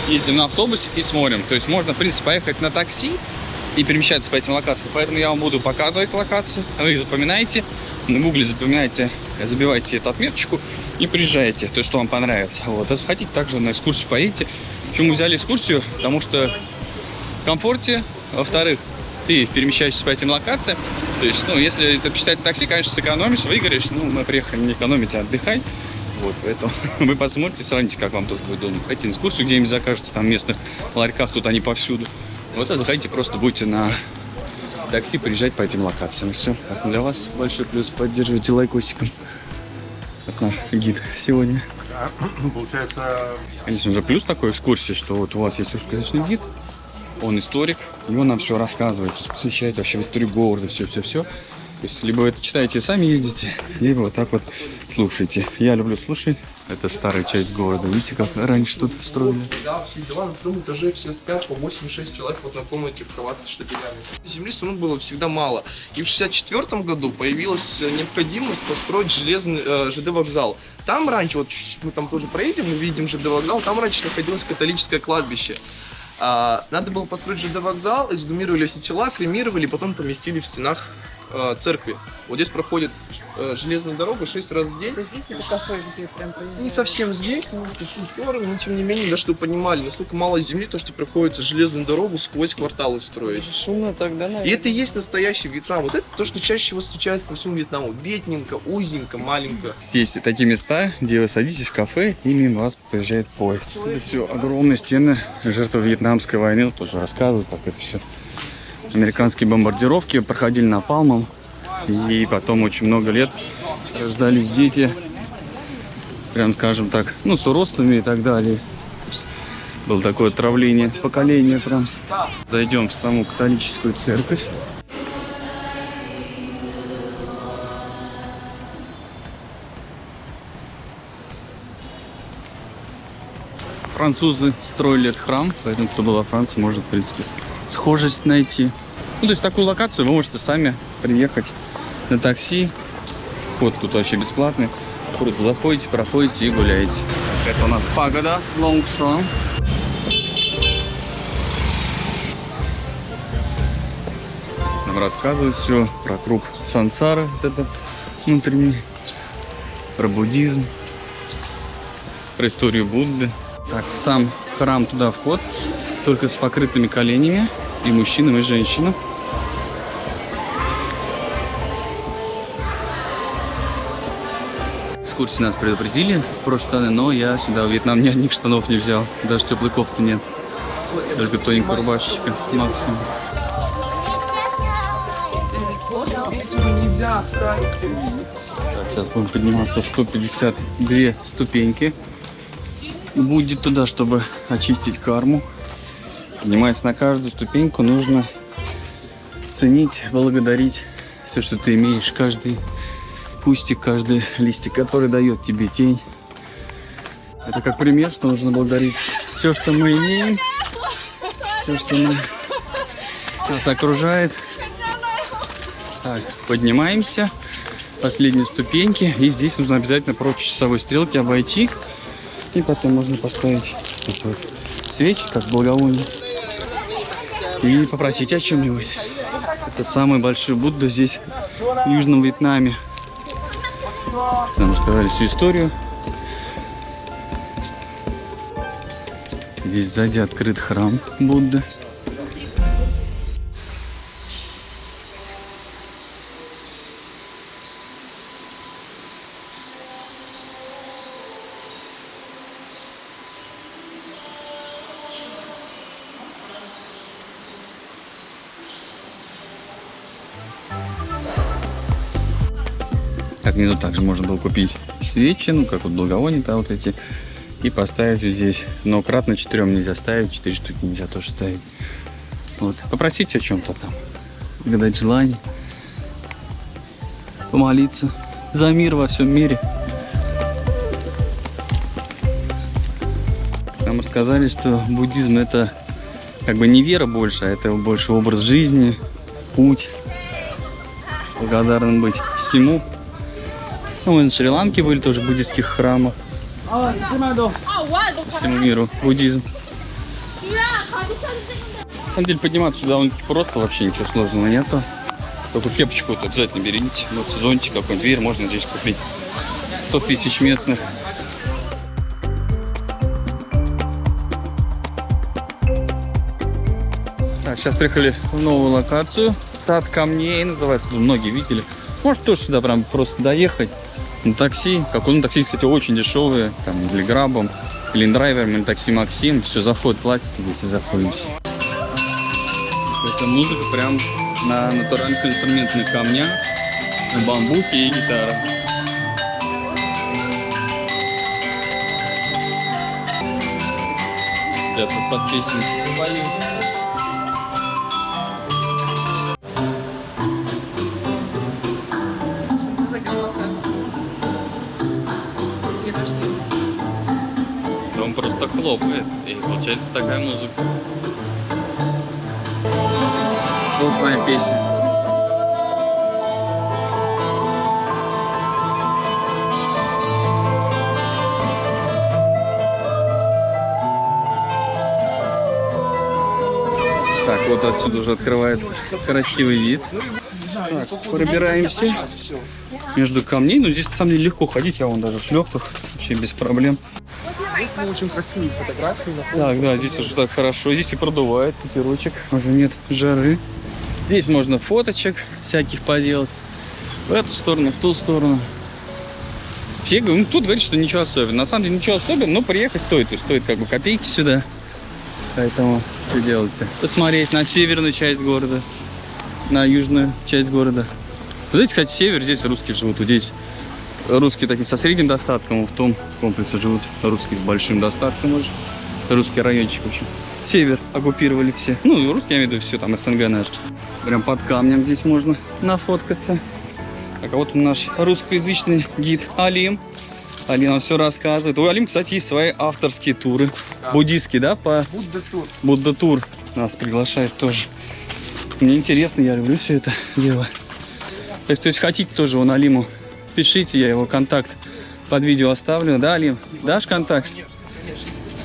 Ездим на автобусе и смотрим. То есть можно, в принципе, поехать на такси и перемещаться по этим локациям. Поэтому я вам буду показывать локации. Вы их запоминаете. На гугле запоминаете, забивайте эту отметочку и приезжаете. То, что вам понравится. Вот. Если хотите, также на экскурсию поедете. Почему мы взяли экскурсию? Потому что в комфорте. Во-вторых, ты перемещаешься по этим локациям. То есть, ну, если это посчитать такси, конечно, сэкономишь, выиграешь. Ну, мы приехали не экономить, а отдыхать. Вот, поэтому вы посмотрите, сравните, как вам тоже будет удобно. Хотите экскурсию где-нибудь закажете, там в местных ларьках, тут они повсюду. Вот, заходите, просто будете на такси приезжать по этим локациям. Все. Для вас большой плюс. Поддерживайте лайкосиком. Это наш гид сегодня. Да, получается... Конечно же, плюс такой экскурсии, что вот у вас есть русскоязычный гид. Он историк, и он нам все рассказывает, посвящает вообще в историю города, все-все-все. То есть, либо вы это читаете и сами ездите, либо вот так вот слушаете. Я люблю слушать. Это старая часть города. Видите, как раньше тут строили? Да, все дела на втором этаже, все спят, по 8-6 человек вот на комнате в кровати штабелями. Земли все равно было всегда мало. И в 1964 году появилась необходимость построить железный ЖД вокзал. Там раньше, вот мы там тоже проедем, мы видим ЖД вокзал, там раньше находилось католическое кладбище. Надо было построить ЖД вокзал, эксгумировали все тела, кремировали, потом поместили в стенах церкви. Вот здесь проходит железная дорога 6 раз в день. Здесь это кафе, где прям Не совсем здесь, но в такую сторону, но тем не менее, да, чтобы вы понимали, настолько мало земли, то что приходится железную дорогу сквозь кварталы строить. шумно тогда, наверное. И это и есть настоящий Вьетнам. Вот это то, что чаще всего встречается по всему Вьетнаму. Бедненько, узенько, маленько. Есть такие места, где вы садитесь в кафе, и мимо вас проезжает поезд. Это все огромные стены жертвы Вьетнамской войны. Вот тоже рассказывают, как это все. Американские бомбардировки проходили напалмом. И потом очень много лет рождались дети, прям скажем так, ну, с уродствами и так далее. Было такое отравление поколения прям. Зайдем в саму католическую церковь. Французы строили этот храм, поэтому кто был во Франции, может, в принципе, схожесть найти. Ну, то есть такую локацию вы можете сами приехать на такси. Вход тут вообще бесплатный. Просто заходите, проходите и гуляете. Это у нас пагода Лонгшон. Здесь нам рассказывают все про круг сансары, вот это внутренний, про буддизм, про историю Будды. Так, в сам храм туда вход только с покрытыми коленями и мужчинам, и женщинам. Экскурсии нас предупредили про штаны, но я сюда в Вьетнам ни одних штанов не взял. Даже теплой кофты нет. Только тоненькая рубашечка максимум. Так, сейчас будем подниматься 152 ступеньки. Будет туда, чтобы очистить карму. Поднимаясь на каждую ступеньку, нужно ценить, благодарить все, что ты имеешь, каждый кустик, каждый листик, который дает тебе тень. Это как пример, что нужно благодарить все, что мы имеем, все, что нас окружает. Так, поднимаемся. Последние ступеньки. И здесь нужно обязательно против часовой стрелки обойти. И потом можно поставить вот свечи, как благовоние. И попросить о чем-нибудь. Это самый большой Будда здесь, в Южном Вьетнаме. Нам рассказали всю историю. Здесь сзади открыт храм Будды. Так, внизу также можно было купить свечи, ну как вот благовония-то вот эти, и поставить вот здесь. Но кратно 4 нельзя ставить, 4 штуки нельзя тоже ставить. Вот, попросить о чем-то там, гадать желание, помолиться за мир во всем мире. Нам рассказали, что буддизм это как бы не вера больше, а это больше образ жизни, путь, благодарным быть всему. Ну, мы на Шри-Ланке были тоже в буддийских храмах. Всему миру буддизм. На самом деле подниматься сюда довольно просто, вообще ничего сложного нету. Только кепочку вот обязательно берите. Вот зонтик какой-нибудь, дверь можно здесь купить. 100 тысяч местных. Так, сейчас приехали в новую локацию. Сад камней называется. Тут многие видели. Может тоже сюда прям просто доехать. На такси, такси, кстати, очень дешевые, там, или Грабом, или Драйвером, или такси Максим, все, за вход платите, здесь и заходите. Это музыка прям на натуральных инструментных камнях, на бамбуке и гитара. Я тут под песню пою. Он просто хлопает, и получается такая музыка. Вот моя песня. Так, вот отсюда уже открывается красивый вид Так, пробираемся между камней. Ну, здесь на самом деле легко ходить, я вон даже в шлепках, вообще без проблем. Здесь мы очень красивые фотографии. Так, да, здесь уже так хорошо. Здесь и продувает ветерочек, уже нет жары. Здесь можно фоточек всяких поделать. В эту сторону, в ту сторону. Все говорят, ну, тут говорят, что ничего особенного. На самом деле ничего особенного, но приехать стоит. То есть стоит как бы копейки сюда. Поэтому что делать-то? Посмотреть на северную часть города, на южную часть города. Вот здесь, кстати, север, здесь русские живут. Вот здесь русские такие со средним достатком, в том комплексе живут русские с большим достатком уже. Русский райончик, в общем. Север оккупировали все. Ну, русские, я имею в виду, все, там СНГ наш. Прям под камнем здесь можно нафоткаться. Так, а вот наш русскоязычный гид Алим. Алим нам все рассказывает. У Алим, кстати, есть свои авторские туры. Да. Буддийские, да? По Будда-тур. Будда-тур нас приглашает тоже. Мне интересно, я люблю все это дело. То есть хотите тоже вон Алиму, пишите, я его контакт под видео оставлю. Да, Алим? Дашь контакт?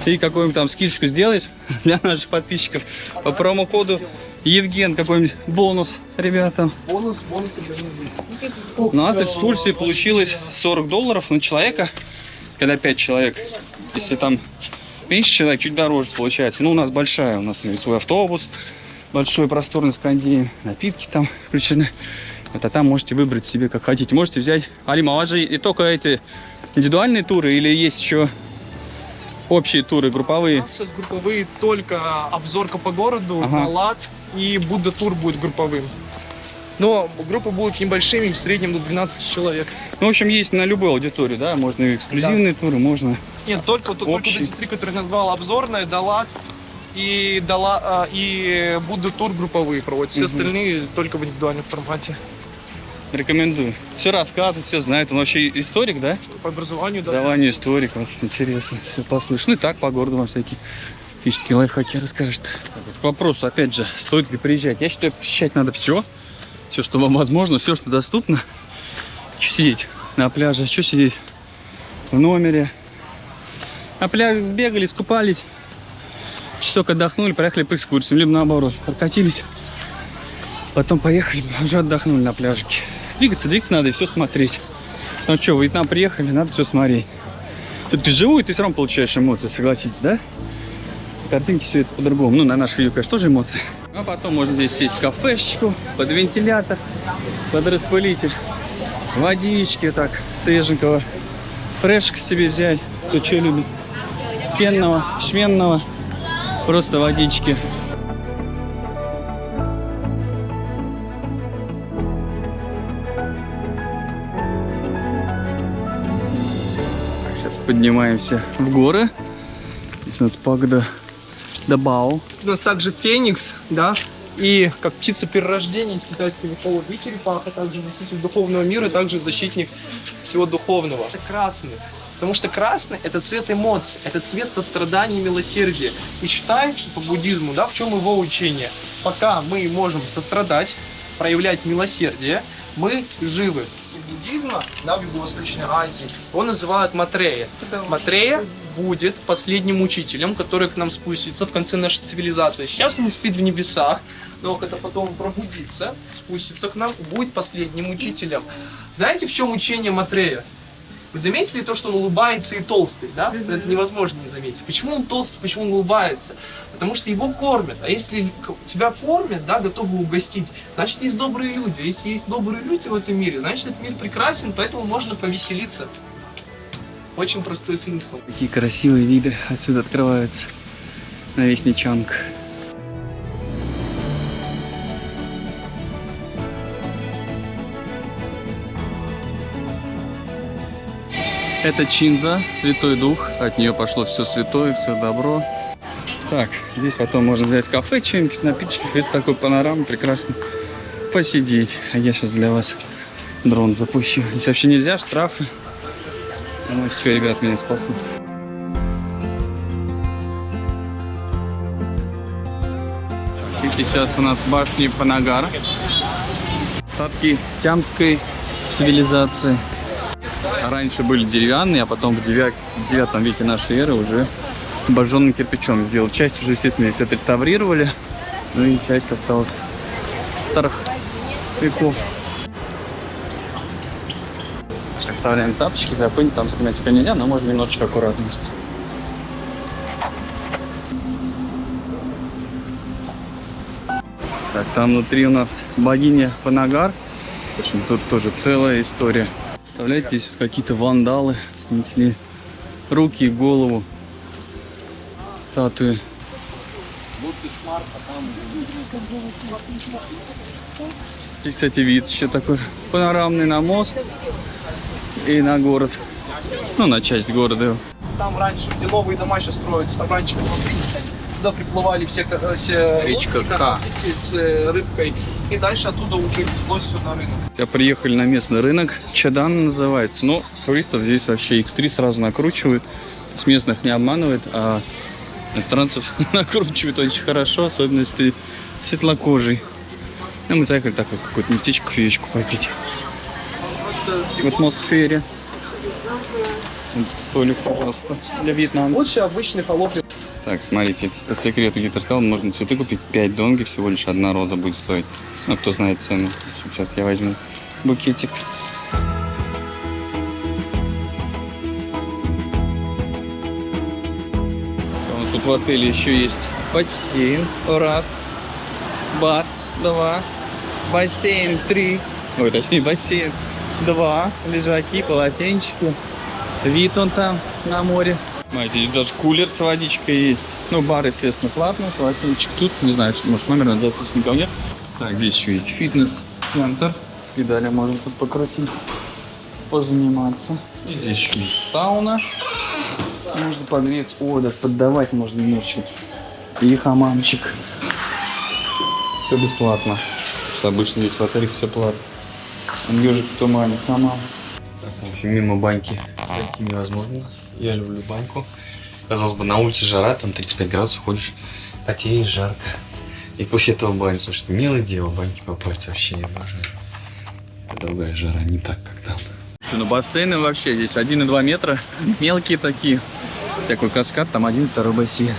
Ты какую-нибудь там скидочку сделаешь для наших подписчиков по промокоду Евген, какой-нибудь бонус ребятам. Бонус организует. У нас экскурсия получилась $40 на человека, когда 5 человек. Если там меньше человек, чуть дороже получается. Ну, у нас большая, у нас свой автобус, большой просторный с кондеем, напитки там включены. Вот, а там можете выбрать себе как хотите. Можете взять. Алима, у вас же и только эти индивидуальные туры или есть еще общие туры, У групповые? нас сейчас групповые только обзорка по городу, Ага. Балат и Будда-тур будет групповым. Но группы будут небольшими, в среднем до 12 человек. Ну, в общем, есть на любую аудиторию, да? Можно и эксклюзивные туры, можно. Нет, только Общий. эти три, которые я назвал, обзорная, Далат и Будда-тур групповые проводят. Все остальные только в индивидуальном формате. Рекомендую. Все рассказывает, все знает. Он вообще историк, да? По образованию, да. Образование историк. Вот, интересно. Все послушаешь. Ну и так по городу вам всякие фишки, лайфхаки расскажет. К вопросу, опять же, стоит ли приезжать? Я считаю, посещать надо все. Все, что вам возможно, все, что доступно. Что сидеть на пляже, что сидеть в номере. На пляже сбегали, скупались. Часок отдохнули, поехали по экскурсиям. Либо наоборот, прокатились. Потом поехали, уже отдохнули на пляжике. Двигаться надо и все смотреть. Ну что, в Вьетнам приехали, надо все смотреть. Тут вживую ты все равно получаешь эмоции, согласитесь, да? Картинки все это по-другому. Ну, на наших видео, конечно, тоже эмоции. А потом можно здесь сесть в кафешечку, под вентилятор, под распылитель. Водички так, свеженького. Фрешка себе взять, кто что любит. Пенного, шменного. Просто водички. Сейчас поднимаемся в горы. Здесь у нас пагода Дабао. У нас также Феникс, да, и как птица перерождения из китайской мифологии, и черепаха, также носитель духовного мира, также защитник всего духовного. Это красный, потому что красный – это цвет эмоций, это цвет сострадания и милосердия. И считается по буддизму, да, в чем его учение. Пока мы можем сострадать, проявлять милосердие, мы живы. Буддизма, да, в Юго-Восточной Азии, его называют Матрея. Матрея будет последним учителем, который к нам спустится в конце нашей цивилизации. Сейчас он спит в небесах, но когда потом пробудится, спустится к нам, будет последним учителем. Знаете, в чем учение Матрея? Вы заметили то, что он улыбается и толстый, да? Это невозможно не заметить. Почему он толстый, почему он улыбается? Потому что его кормят. А если тебя кормят, да, готовы угостить, значит, есть добрые люди. А если есть добрые люди в этом мире, значит, этот мир прекрасен, поэтому можно повеселиться. Очень простой смысл. Какие красивые виды отсюда открываются на весь Ничанг. Это Чинза, Святой Дух. От нее пошло все святое, все добро. Так, здесь потом можно взять кафе, что-нибудь, напиточков. Есть такой панорама, прекрасно посидеть. А я сейчас для вас дрон запущу. Если вообще нельзя, штрафы. Ну, что, ребят, меня спасут. И сейчас у нас башни Панагар. Остатки тямской цивилизации. Раньше были деревянные, а потом в 9 веке нашей эры уже обожженным кирпичом сделали. Часть уже, естественно, все отреставрировали. Ну и часть осталась со старых Прикол. Оставляем тапочки, запынь, там снимать нельзя, но можно немножечко аккуратно. Так, там внутри у нас богиня Панагар. В общем, тут тоже целая история. Представляете, здесь какие-то вандалы снесли руки и голову статуи. И, кстати, вид еще такой панорамный на мост и на город. Ну, на часть города. Там раньше, где новые дома сейчас строятся, там раньше была пристань. Туда приплывали все Речка лодки, Ка. с рыбкой. И дальше оттуда уже неслось все на рынок. Я приехали на местный рынок, Чадан называется. Но туристов здесь вообще X3 сразу накручивают. С местных не обманывает, а иностранцев накручивают очень хорошо, особенно если ты светлокожий. Ну, мы заехали так вот какую-то местечко, кофеечку попить. Просто В атмосфере. Вот столик, пожалуйста, для Вьетнама. лучше обычный холоп. Так, смотрите, по секрету Гитер сказал, можно цветы купить 5 донги, всего лишь одна роза будет стоить. Ну, кто знает цену. Сейчас я возьму букетик. У нас тут в отеле еще есть бассейн. Раз. Бар. Два. Бассейн. Три. Ой, точнее, бассейн. Два. Лежаки, полотенчики. Вид он там на море. Смотрите, здесь даже кулер с водичкой есть. Ну, бар, естественно, платный. Полотенчик тут. Не знаю, может, номер надо записать, никого нет. Так, здесь еще есть фитнес-центр. Педали можно тут покрутить, позаниматься. И здесь еще есть сауна. Можно погреться. О, даже поддавать можно немножечко. И хамамчик. Все бесплатно. Потому что обычно здесь в отеле все платно. Там ежик в тумане, хамам. Так, в общем, мимо баньки пройти невозможно. Я люблю баньку. Казалось бы, на улице жара, там 35 градусов, ходишь, потеешь, жарко. И после этого баню, слушай, милое дело, баньки попасть вообще не обожаю. Другая жара, не так, как там. Ну, бассейны вообще здесь 1,2 метра, мелкие такие. Такой каскад, там 1-2 бассейн.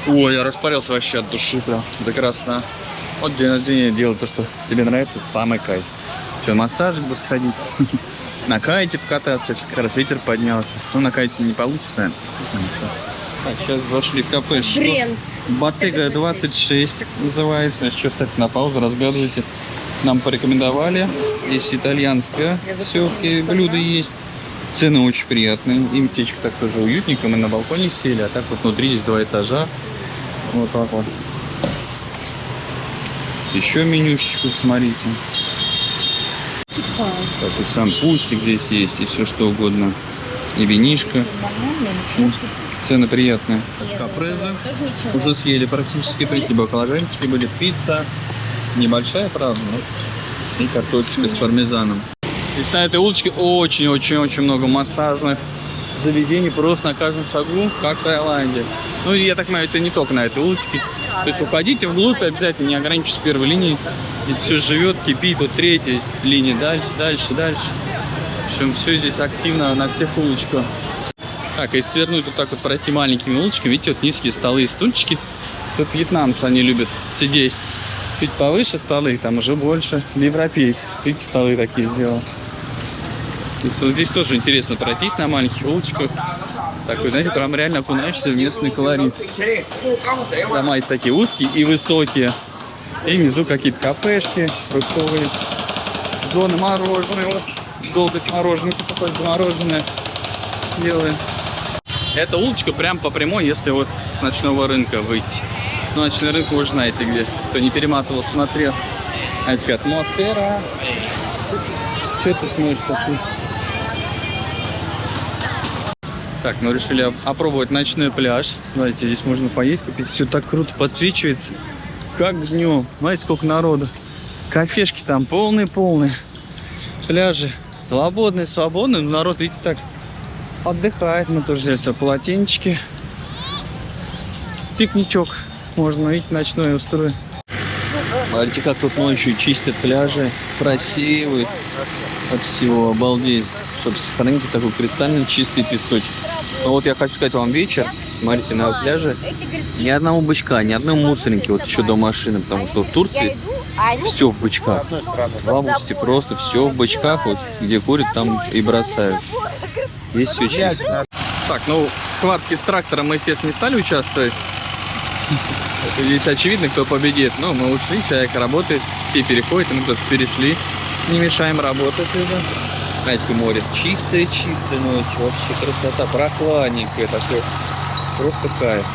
Ой, я распарился вообще от души прям, до красна. Вот день рождения делай то, что тебе нравится, самый кайф. Что, массажик бы сходить, на кайте покататься, если как раз ветер поднялся. Ну, на кайте не получится, наверное. Так, сейчас зашли в кафе. Бренд. Ботега 26 называется. Сейчас ставьте на паузу, разглядывайте. Нам порекомендовали. Здесь итальянское все-таки блюдо есть. Цены очень приятные. И местечко так тоже уютненько. Мы на балконе сели, а так вот внутри здесь 2 этажа. Вот так вот. Еще менюшечку, смотрите. Так, и сам пустик здесь есть, и все что угодно. И винишко. Цены приятные. Капреза. Уже съели практически. Прийти баклажанчики были. Пицца. Небольшая, правда, но и картошечка с пармезаном. Здесь на этой улочке очень-очень-очень много массажных заведений. Просто на каждом шагу, как в Таиланде. Ну, я так понимаю, это не только на этой улочке. То есть уходите вглубь, обязательно не ограничивайтесь первой линией. Здесь все живет, кипит. Вот 3-я линия, дальше. В общем, все здесь активно на всех улочках. Так, если свернуть вот так вот, пройти маленькими улочками, видите, вот низкие столы и стульчики. Тут вьетнамцы, они любят сидеть. Чуть повыше столы, там уже больше европейцы. Видите, столы такие сделал. Здесь тоже интересно пройтись на маленьких улочках. Такой, знаете, прям реально окунаешься в местный колорит. Дома есть такие узкие и высокие. И внизу какие-то кафешки фруктовые. Зоны мороженое. Вот долго мороженое, такое мороженое делаем. Эта улочка прям по прямой, если вот с ночного рынка выйти. Ну, ночной рынок вы уже знаете где. Кто не перематывал, смотрел. Знаете, какая атмосфера. Что ты смотришь такой? Так, мы решили опробовать ночной пляж. Смотрите, здесь можно поесть, купить. Все так круто подсвечивается. Как днем. Знаете, сколько народу. Кафешки там полные-полные. Пляжи свободные. Но народ, видите, так отдыхает. Мы тоже взяли себе полотенчики. Пикничок можно, видите, ночной устроить. Смотрите, как тут ночью чистят пляжи. Красивые. От всего, обалдеть. Чтобы сохранить такой кристально чистый песочек. Но вот я хочу сказать вам вечер. Смотрите, на пляже ни одного бычка, ни одной мусоринки. Вот еще до машины. Потому что в Турции Все в бычках. В августе просто все в бычках, вот где курят, там и бросают. Здесь все чисто. Так, ну в схватке с трактором мы, естественно, не стали участвовать. Это здесь очевидно, кто победит. Но мы ушли, человек работает, все переходят, и мы просто перешли. Не мешаем работать. Знаете, море чистое ночью, вообще красота, прохладненько, это все просто кайф.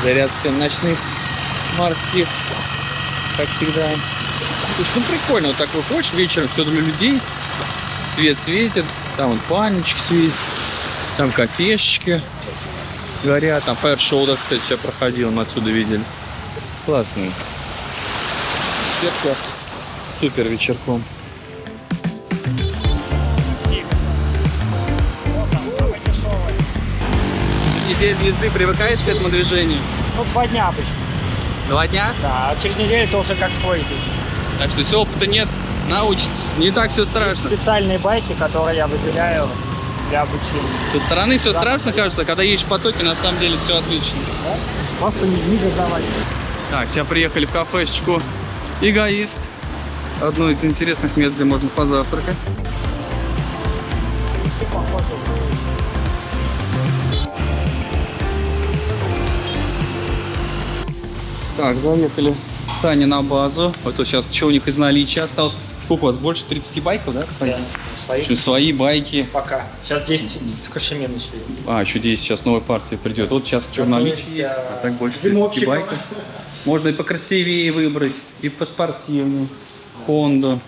Заряд всем ночных морских, как всегда. Слушай, ну прикольно, вот так выходишь вечером, все для людей, свет светит, там вот панечки светит, там кафешечки горят, там Fire Shoulder, кстати, сейчас проходил, мы отсюда видели. Классно. Супер вечерком. Неделю езды привыкаешь к этому движению? Ну, 2 дня обычно. 2 дня? Да, а через неделю это уже как свой бизнес. Так что если опыта нет, научитесь. Не так все страшно. Специальные байки, которые я выделяю для обучения. Со стороны все страшно кажется, когда едешь в потоке, на самом деле все отлично. Просто не газовать. Так, сейчас приехали в кафешечку «Эгоист». Одно из интересных мест, где можно позавтракать. Все похоже. Так, заехали с Саней на базу. Вот тут сейчас, что у них из наличия осталось? Сколько у вас? Больше 30 байков, да? Да, свои. В общем, свои байки. Пока. Сейчас 10 с Кашемина шли. А, еще 10 сейчас новая партия придет. Вот сейчас что в наличии есть, а так больше 30 зимовщиком. байков. Можно и покрасивее выбрать, и поспортивнее. Хонду.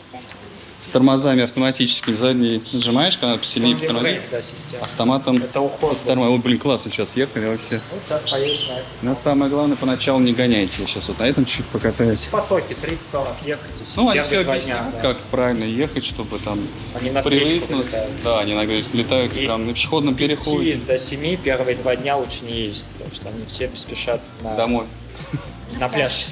С тормозами автоматическими. Задние нажимаешь, когда посильнее потормозить. Да, система. Автоматом. Это уход. Ой, блин, классно сейчас ехали вообще. Вот так поедешь на этом. Но самое главное, поначалу не гоняйте. Я сейчас вот на этом чуть покатаюсь. Потоки 30-40 ехать. Ну, они Первые все 2 объясняют, дня, да. как правильно ехать, чтобы там Они на встречку привыкнуть. прилетают. Да, они иногда здесь летают и там на пешеходном С 5 переходе. до 7 первые 2 дня лучше не ездить, потому что они все спешат Домой. на пляж.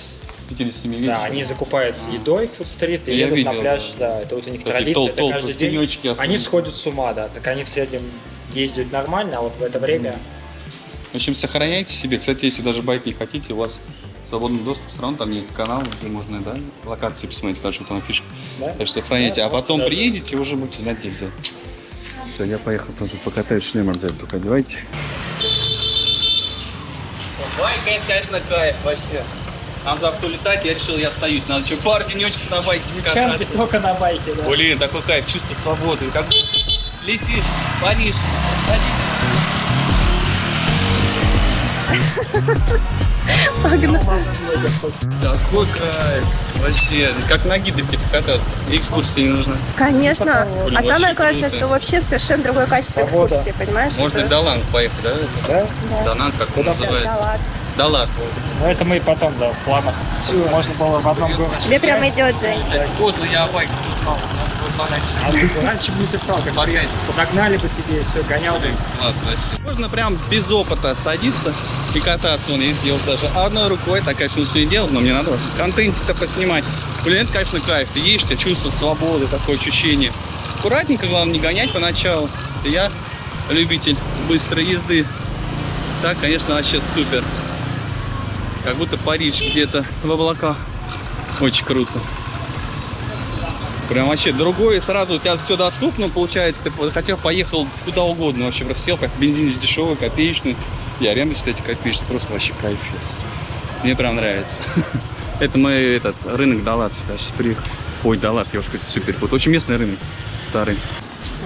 57 лет. Да, они закупаются едой в фудстрит и Я едут видел, на пляж. да. Да, это вот у них Такие традиция, это толпы, каждый день. тенечки особенно. Они сходят с ума, да. Так они в среднем ездят нормально, а вот в это время... В общем, сохраняйте себе. Кстати, если даже байк не хотите, у вас свободный доступ, все равно там есть канал, где можно, да, локации посмотреть, хорошо, там фишка. Да? Так что сохраняйте. Да, А потом даже- приедете, уже будете знать, где взять. Все, я поехал тоже покатаюсь, шлем обязательно только одевайте. Байка, это, конечно, кайф вообще. Нам завтра летать, я решил, я остаюсь. Надо еще пару денечков на байке Чампи кататься. только на байке, да. Блин, такой кайф, чувство свободы. Как летишь, паришь, такой кайф. Вообще, как на гидрике покататься. Экскурсии не нужно. Конечно. Блин, А самое вообще главное, круто. что вообще совершенно другое качество Свобода. экскурсии, понимаешь? Можно и Это- в Даланг поехать, да? Да? Даланг, как он называется? Да ладно. Даланг. Ну это мы и потом, да, в планах. Можно было в одном городе. Тебе прямо идет, Жень. Вот я байк узнал. А ты раньше бы не писал, как Подгайся. подогнали бы тебе, все, гонял бы. Класс, вообще. Можно прям без опыта садиться и кататься. Он ездил даже одной рукой. Так, конечно, ничего не делал, но мне надо контентик-то поснимать. Блин, это, конечно, кайф. Ты едешь, у тебя чувство свободы, такое ощущение. Аккуратненько, главное, не гонять поначалу. Я любитель быстрой езды. Так, конечно, вообще супер. Как будто Париж где-то в облаках. Очень круто. Прям вообще другое, сразу у тебя все доступно, получается, ты хотел, поехал куда угодно, вообще просто сел, бензин здесь дешевый, копеечный, и аренда, кстати, копеечная, просто вообще кайфец. Мне прям нравится. Это мы, этот, рынок Далат сюда сейчас приехал. Ой, Далат, я уж говорю, супер, вот очень местный рынок, старый.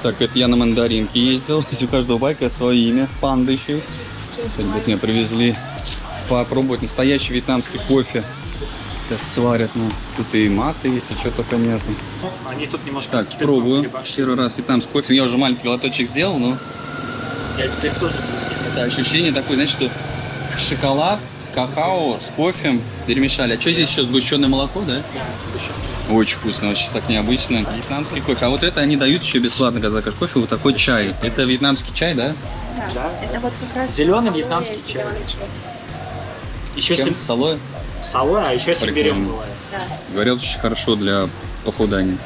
Так, это я на мандаринке ездил, здесь у каждого байка свое имя, панда еще есть. Сегодня вот мне привезли попробовать настоящий вьетнамский кофе. Сейчас сварят, ну, тут и маты есть, и что только нету. Они тут немножко Так, с кипятком пробую. переборщили. Первый раз вьетнамский кофе. Я уже маленький глоточек сделал, но Я теперь тоже буду. это ощущение такое, знаешь, что шоколад с какао, с кофе перемешали. А что здесь еще, сгущенное молоко, да? Очень вкусно, вообще так необычно. Вьетнамский кофе. А вот это они дают еще бесплатно, когда заказываешь кофе, вот такой чай. Это вьетнамский чай, да? Да. Это вот как раз... Зеленый вьетнамский чай. Зеленый чай. Еще Чем? с Салой? салой, а еще с имбирем Прикольно. бывает. Говорят, очень хорошо для похудания.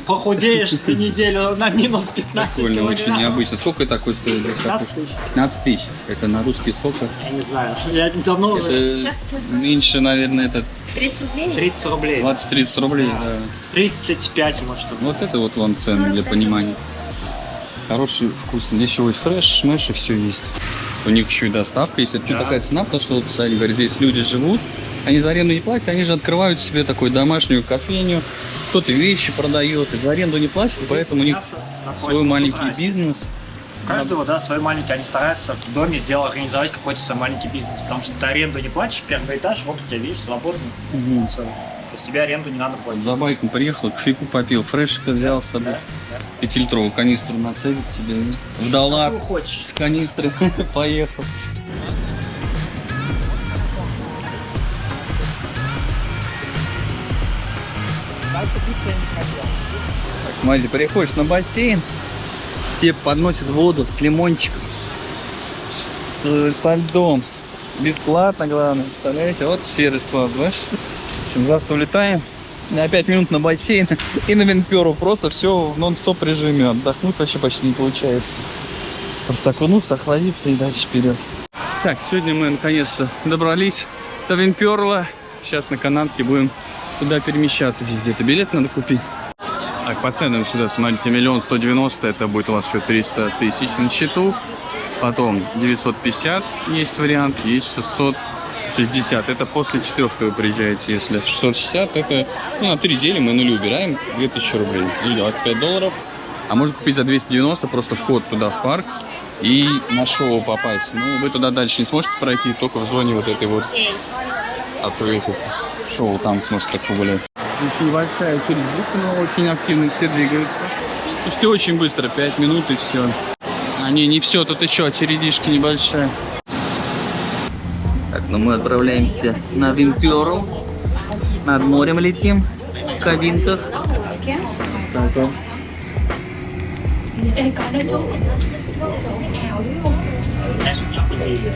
Похудеешь за неделю на минус 15 Прикольно, очень килограмм. необычно. Сколько такой стоит? 15 тысяч. 15 тысяч. Это на русские сколько? Я не знаю. Я давно уже... Это Сейчас тебе скажу. меньше, наверное, это 30 рублей? 30 рублей. 20-30 рублей, да. 35, может. Вот это вот вам цены для понимания. Хороший, вкусный. Здесь еще и фреш, шмеш, и все есть. У них еще и доставка есть. Это что, такая цена? Потому что вот, кстати, говорит, здесь люди живут, они за аренду не платят, они же открывают себе такую домашнюю кофейню. Кто-то вещи продает, и за аренду не платит, поэтому у них свой маленький бизнес. У каждого, да, свой маленький. Они стараются в доме организовать какой-то свой маленький бизнес. Потому что ты аренду не платишь, первый этаж, вот у тебя, видишь, свободный. Всё. То есть тебе аренду не надо платить. За байком приехал, кофейку попил, фрешика взял с собой. 5-литровую канистру нацелит тебе. В Далат Какую хочешь. с канистры поехал. Смотри, приходишь на бассейн, тебе подносят воду с лимончиком, со льдом. Бесплатно, главное. Представляете? Вот сервис класс, да? В общем, завтра улетаем. На 5 минут на бассейн и на Винперу. Просто все в нон-стоп режиме. Отдохнуть вообще почти не получается. Просто окунуться, охладиться и дальше вперед. Так, сегодня мы наконец-то добрались до Винперла. Сейчас на канатке будем туда перемещаться. Здесь где-то билет надо купить. Так, по ценам сюда, смотрите, 1 190 000, это будет у вас еще 300 000 на счету. Потом 950 есть вариант, есть 660. Это после 4 вы приезжаете. Если 660, это на 3 недели мы нули убираем, 2000 рублей или $25. А можно купить за 290, просто вход туда в парк и на шоу попасть. Ну, вы туда дальше не сможете пройти, только в зоне вот этой вот. А то эти шоу там сможете так погулять. Здесь небольшая очередь, но очень активно все двигаются. Слушайте, очень быстро, 5 минут и все. А не все, тут еще очередишки небольшая. Так, ну мы отправляемся на Винперл. Над морем летим в кабинках. Так, вот.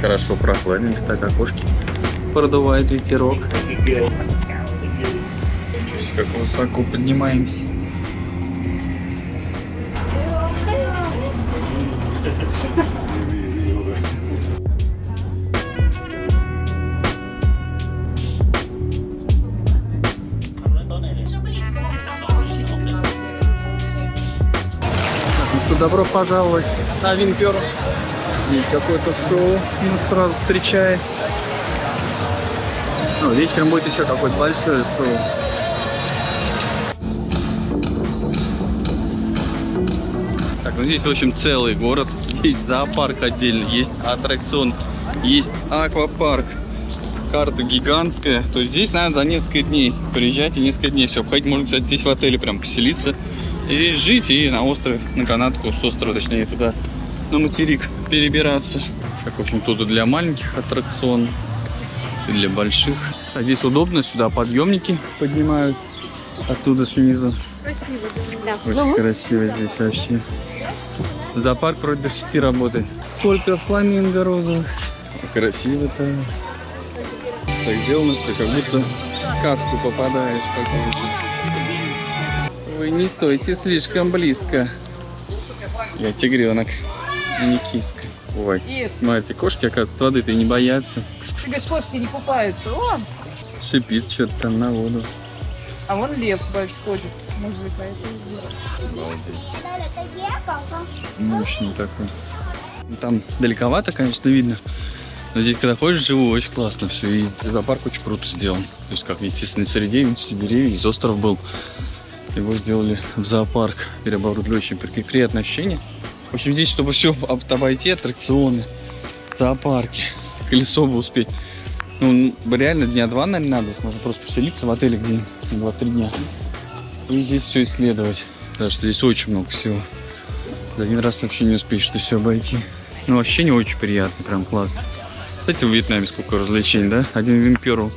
Хорошо, прохладненько, так окошки продувает ветерок. Как высоко поднимаемся. Ну что, добро пожаловать на Винперл. Здесь какое-то шоу нас сразу встречает. Ну, вечером будет еще какое-то большое шоу. Так, ну здесь, в общем, целый город. Есть зоопарк отдельно, есть аттракцион, есть аквапарк. Карта гигантская. То есть здесь, наверное, за несколько дней приезжать и несколько дней все обходить. Можно, кстати, здесь в отеле прям поселиться и жить, и на острове, на канатку, с острова, точнее, туда, на материк перебираться. Так, в общем, тут для маленьких аттракционов и для больших. А здесь удобно, сюда подъемники поднимают оттуда снизу. Красиво. Да. Очень красиво здесь вообще. Зоопарк вроде до 6 работает. Сколько фламинго розовых. Красиво-то. Так сделано, что как будто в сказку попадаешь какую-то. Вы не стойте слишком близко. Я тигренок, а не киска. Ой, Ир. смотрите, кошки, оказывается, воды-то и не боятся. Ты говоришь, кошки не купаются. О! Шипит что-то там на воду. А вон лев ходит. Мужик, а это Мощный такой. Там далековато, конечно, видно. Но здесь, когда ходишь вживую, очень классно все. И зоопарк очень круто сделан. То есть, как в естественной среде, видите, все деревья, здесь остров был. Его сделали в зоопарк. Переоборудовали, очень приятное ощущение. В общем, здесь, чтобы все обойти, аттракционы, зоопарки, колесо бы успеть. Ну, реально дня 2, наверное, надо. Можно просто поселиться в отеле где-нибудь на 2-3 дня. И здесь все исследовать. Потому что здесь очень много всего. За один раз вообще не успеешь это все обойти. Но ощущение очень приятное, прям классно. Кстати, в Вьетнаме сколько развлечений, да? Один Винперл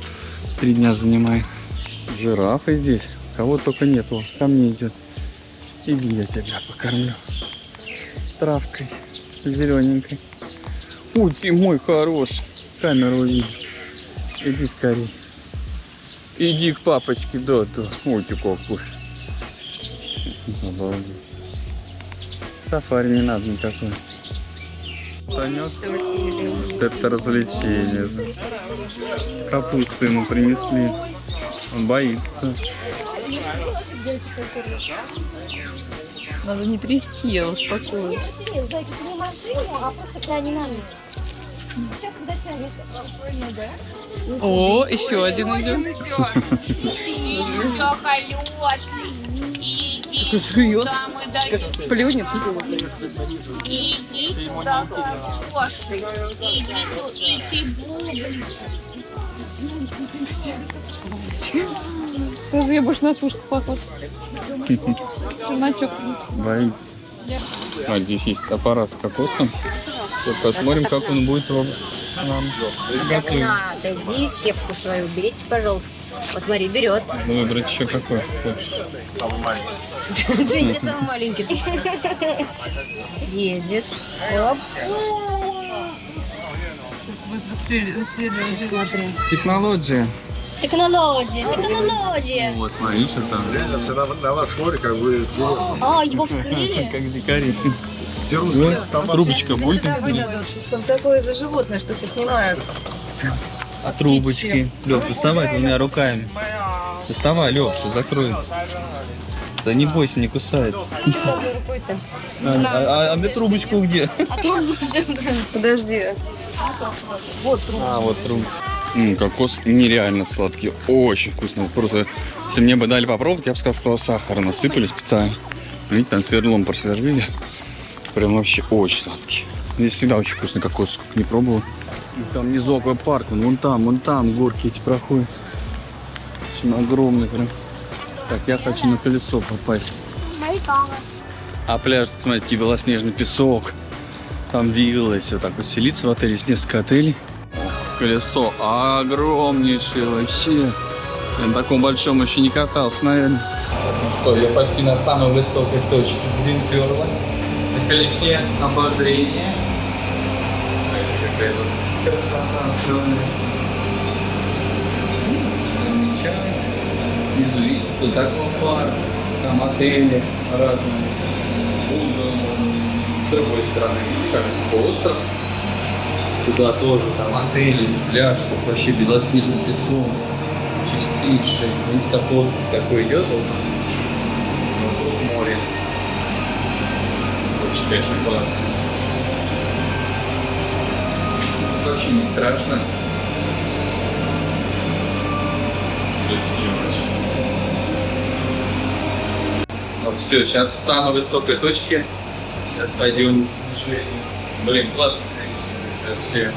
3 дня занимает. Жирафы здесь. Кого только нет. Вот, ко мне идет. Иди, я тебя покормлю. Травкой зелененькой. Ой, ты мой хороший. Камеру увидишь. Иди скорее. Иди к папочке, да. Ой, ты какой. Обалдеть. Сафари не надо никакой. Санек. Вот это развлечение. Капусту ему принесли. Он боится. Надо не трясти, а успокоить. О, еще один идет. Такой жует. Плюнет. Иди сюда, хороший. Иди сюда, и ты бублик. Скажи, я больше на сушку похож. Челночок. Боится. А, здесь есть аппарат с кокосом. Вот посмотрим, как он будет нам готовить. Отойди, кепку свою уберите, пожалуйста. Посмотри, берет. Ну, выбрать еще какой хочешь. Жень, ты самый маленький. Едешь. Оп. Сейчас будет выстрелить. Смотри. Технология. Технология. Вот, смотри, что там. Реально все на вас смотрят, как вы сделали. А, его вскрыли? Как дикари. Там Трубочка будет? Там такое за животное, что все снимают. А трубочки? Лёв, доставай двумя руками. Доставай, Лёв, что закроется. Да не бойся, не кусается. Что одной рукой-то? А мне трубочку где? А трубку Подожди. Вот трубка. А, вот трубочка. Кокос нереально сладкий, очень вкусный. Просто, если мне бы дали попробовать, я бы сказал, что сахар насыпали специально. Видите, там сверлом просверлили. Прям вообще очень сладкий. Здесь всегда очень вкусный кокос, сколько не пробовал. И там внизу аквапарк, вон там горки эти проходят. Очень огромный прям. Так, я хочу на колесо попасть. А пляж, смотрите, белоснежный песок. Там вилла, все так вот селиться в отеле, есть несколько отелей. Колесо огромнейшее вообще. Я на таком большом еще не катался, наверное. Ну что, я почти на самой высокой точке Гринперла. На колесе обозрения. Смотрите, какая тут красота открывается. Внизу, видите, тут аквапарк, там отели разные. С другой стороны, видите, как полуостров. Туда тоже там отели, пляж, тут вообще белоснежным песком, чистейший. Видите, так отпуск какой идет, вот вокруг море. Очень, конечно, классно. Вообще не страшно. Красиво очень. Ну все, сейчас в самой высокой точке. Сейчас пойдем на снижение. Блин, классно. Совсем.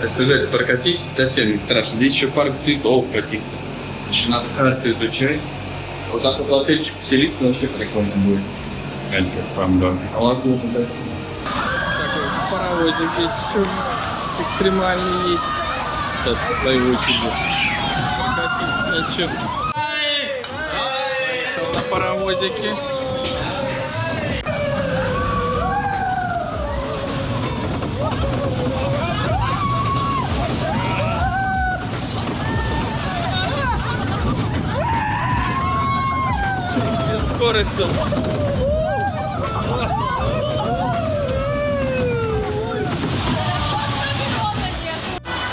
Если прокатись, совсем не страшно. Здесь еще парк цветов каких-то. Еще надо карту изучать. Вот так вот в отельчик поселиться вообще прикольно будет. Как там, а лагуна, да. Такой паровозик здесь еще экстремальный есть. Сейчас в свою очередь. Прокатиться хочу. На паровозике. Скоростью.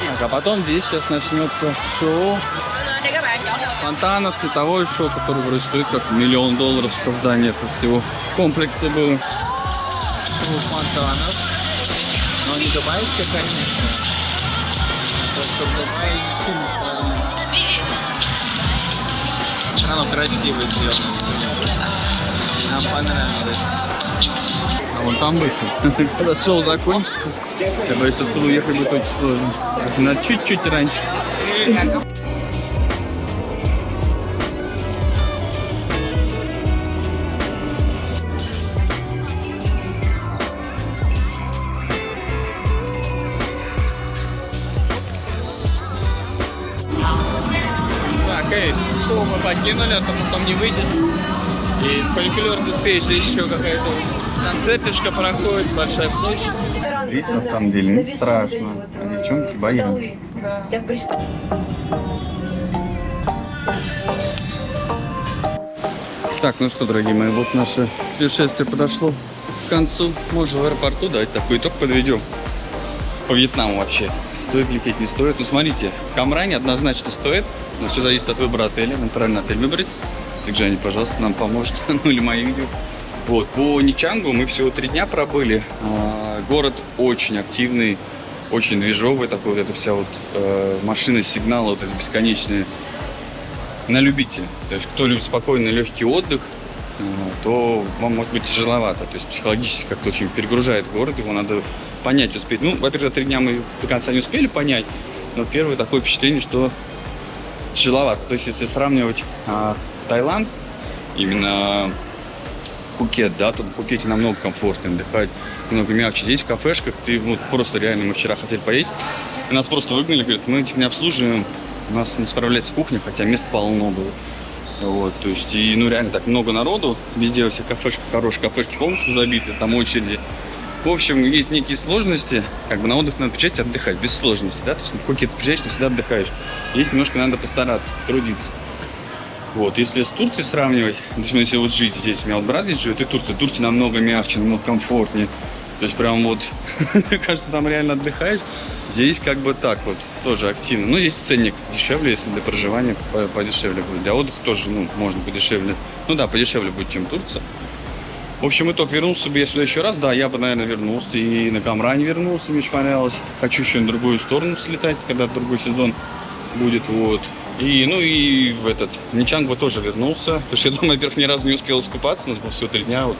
Так, а потом здесь сейчас начнется шоу фонтана, световое шоу, которое вроде стоит как $1 миллион создание этого всего комплекса было. Шоу фонтанов. Но не дубайское, конечно. Просто в Дубае оно красиво сделано. Нам понравилось. А вон там быть. Когда шоу закончится, я боюсь, отсюда уехать будет очень сложно. Надо чуть-чуть раньше. Шоу мы покинули, а то потом не выйдет. И фольклор не успеешь, здесь еще какая-то концертишка проходит, большая площадь. Видите, на самом деле не страшно. А девчонки боятся. Так, ну что, дорогие мои, вот наше путешествие подошло к концу. Может, в аэропорту дать такой итог подведем. по Вьетнаму вообще. Стоит лететь, не стоит. Ну, смотрите, в Камране однозначно стоит, но все зависит от выбора отеля. Нам правильно отель выбрать. Так, Женя, пожалуйста, нам поможет. Ну, или мои видео. Вот, по Ничангу мы всего 3 дня пробыли. Город очень активный, очень движовый такой. Вот эта вся вот машина сигнала, вот это бесконечные. На любителя. То есть, кто любит спокойный, легкий отдых, то вам может быть тяжеловато. То есть, психологически как-то очень перегружает город, его надо понять, успеть. Ну, во-первых, за 3 дня мы до конца не успели понять, но первое такое впечатление, что тяжеловато. То есть, если сравнивать Таиланд, именно Пхукет, да, то в Пхукете намного комфортнее отдыхать, намного мягче. Здесь в кафешках ты вот просто реально, мы вчера хотели поесть, и нас просто выгнали, говорят, мы этих не обслуживаем, у нас не справляется кухня, хотя мест полно было. Вот, то есть, и, ну, реально так много народу, везде во всех кафешках, хорошие кафешки полностью забиты, там очереди. В общем, есть некие сложности, как бы на отдых надо приезжать и отдыхать, без сложностей, да, то есть на Пхукет приезжаешь, ты всегда отдыхаешь. Здесь немножко надо постараться, трудиться. Вот, если с Турцией сравнивать, если вот жить здесь, у меня вот брат здесь живет, и Турция намного мягче, намного комфортнее. То есть прям вот, кажется, там реально отдыхаешь. Здесь как бы так вот, тоже активно. Но здесь ценник дешевле, если для проживания подешевле будет. Для отдыха тоже, ну, можно подешевле. Ну да, подешевле будет, чем Турция. В общем, итог, вернулся бы я сюда еще раз. Да, я бы, наверное, вернулся. И на Камране вернулся, мне очень понравилось. Хочу еще на другую сторону слетать, когда другой сезон будет, вот. И, ну, и в Ничанг бы тоже вернулся. Потому что я думаю, во-первых, ни разу не успел искупаться. У нас было всего 3 дня. Вот,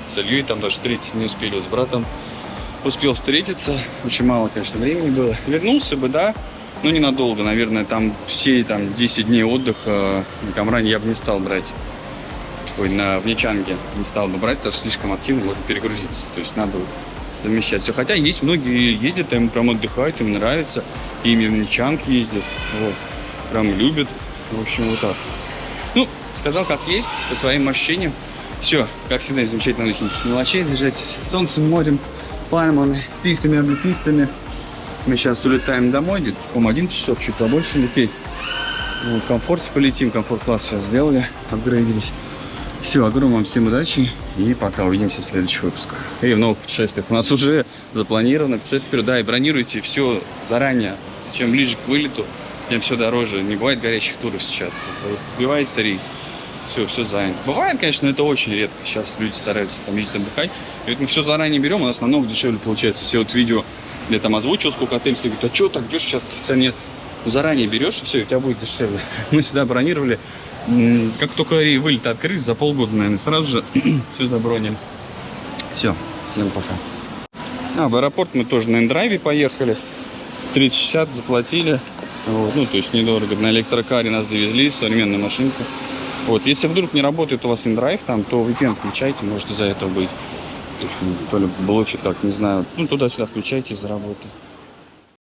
с Ильей там даже встретиться не успели. Вот с братом успел встретиться. Очень мало, конечно, времени было. Вернулся бы, да, но ненадолго. Наверное, там все там 10 дней отдыха на Камране я бы не стал брать. Ой, в Ничанге не стал бы брать, потому что слишком активно можно перегрузиться. То есть надо вот совмещать все. Хотя есть многие ездят, им прям отдыхают, им нравится. И именно в Ничанг ездят. Вот. Прям любят. В общем, вот так. Ну, сказал как есть, по своим ощущениям. Все, как всегда, из замечательных мелочей. Заряжайтесь солнцем, морем, пальмами, пихтами, облепихтами. Мы сейчас улетаем домой, где-то, по-моему, 11 часов, чуть побольше лететь. Вот, в комфорте полетим, комфорт-класс сейчас сделали, апгрейдились. Все, огромное вам всем удачи и пока, увидимся в следующих выпусках. И в новых путешествиях. У нас уже запланировано путешествие, да, и бронируйте все заранее. Чем ближе к вылету, тем все дороже. Не бывает горящих туров сейчас. Сбивается рейс. Все занято. Бывает, конечно, но это очень редко. Сейчас люди стараются там ездить отдыхать. И вот мы все заранее берем, у нас намного дешевле получается. Все вот видео, где там озвучил, сколько отель стоит, говорит, а что так дешево, сейчас коэффициент нет. Ну, заранее берешь, и все, у тебя будет дешевле. Мы сюда бронировали. Как только вылет открылись, за полгода, наверное, сразу же все заброним. Все, всем пока. В аэропорт мы тоже на Индрайве поехали. 30-60 заплатили. Вот, ну, то есть недорого. На электрокаре нас довезли, современная машинка. Вот, если вдруг не работает у вас InDrive там, то VPN включайте, может из-за этого быть. То есть, то ли блочит, так, не знаю. Ну, туда-сюда включайте из-за работы.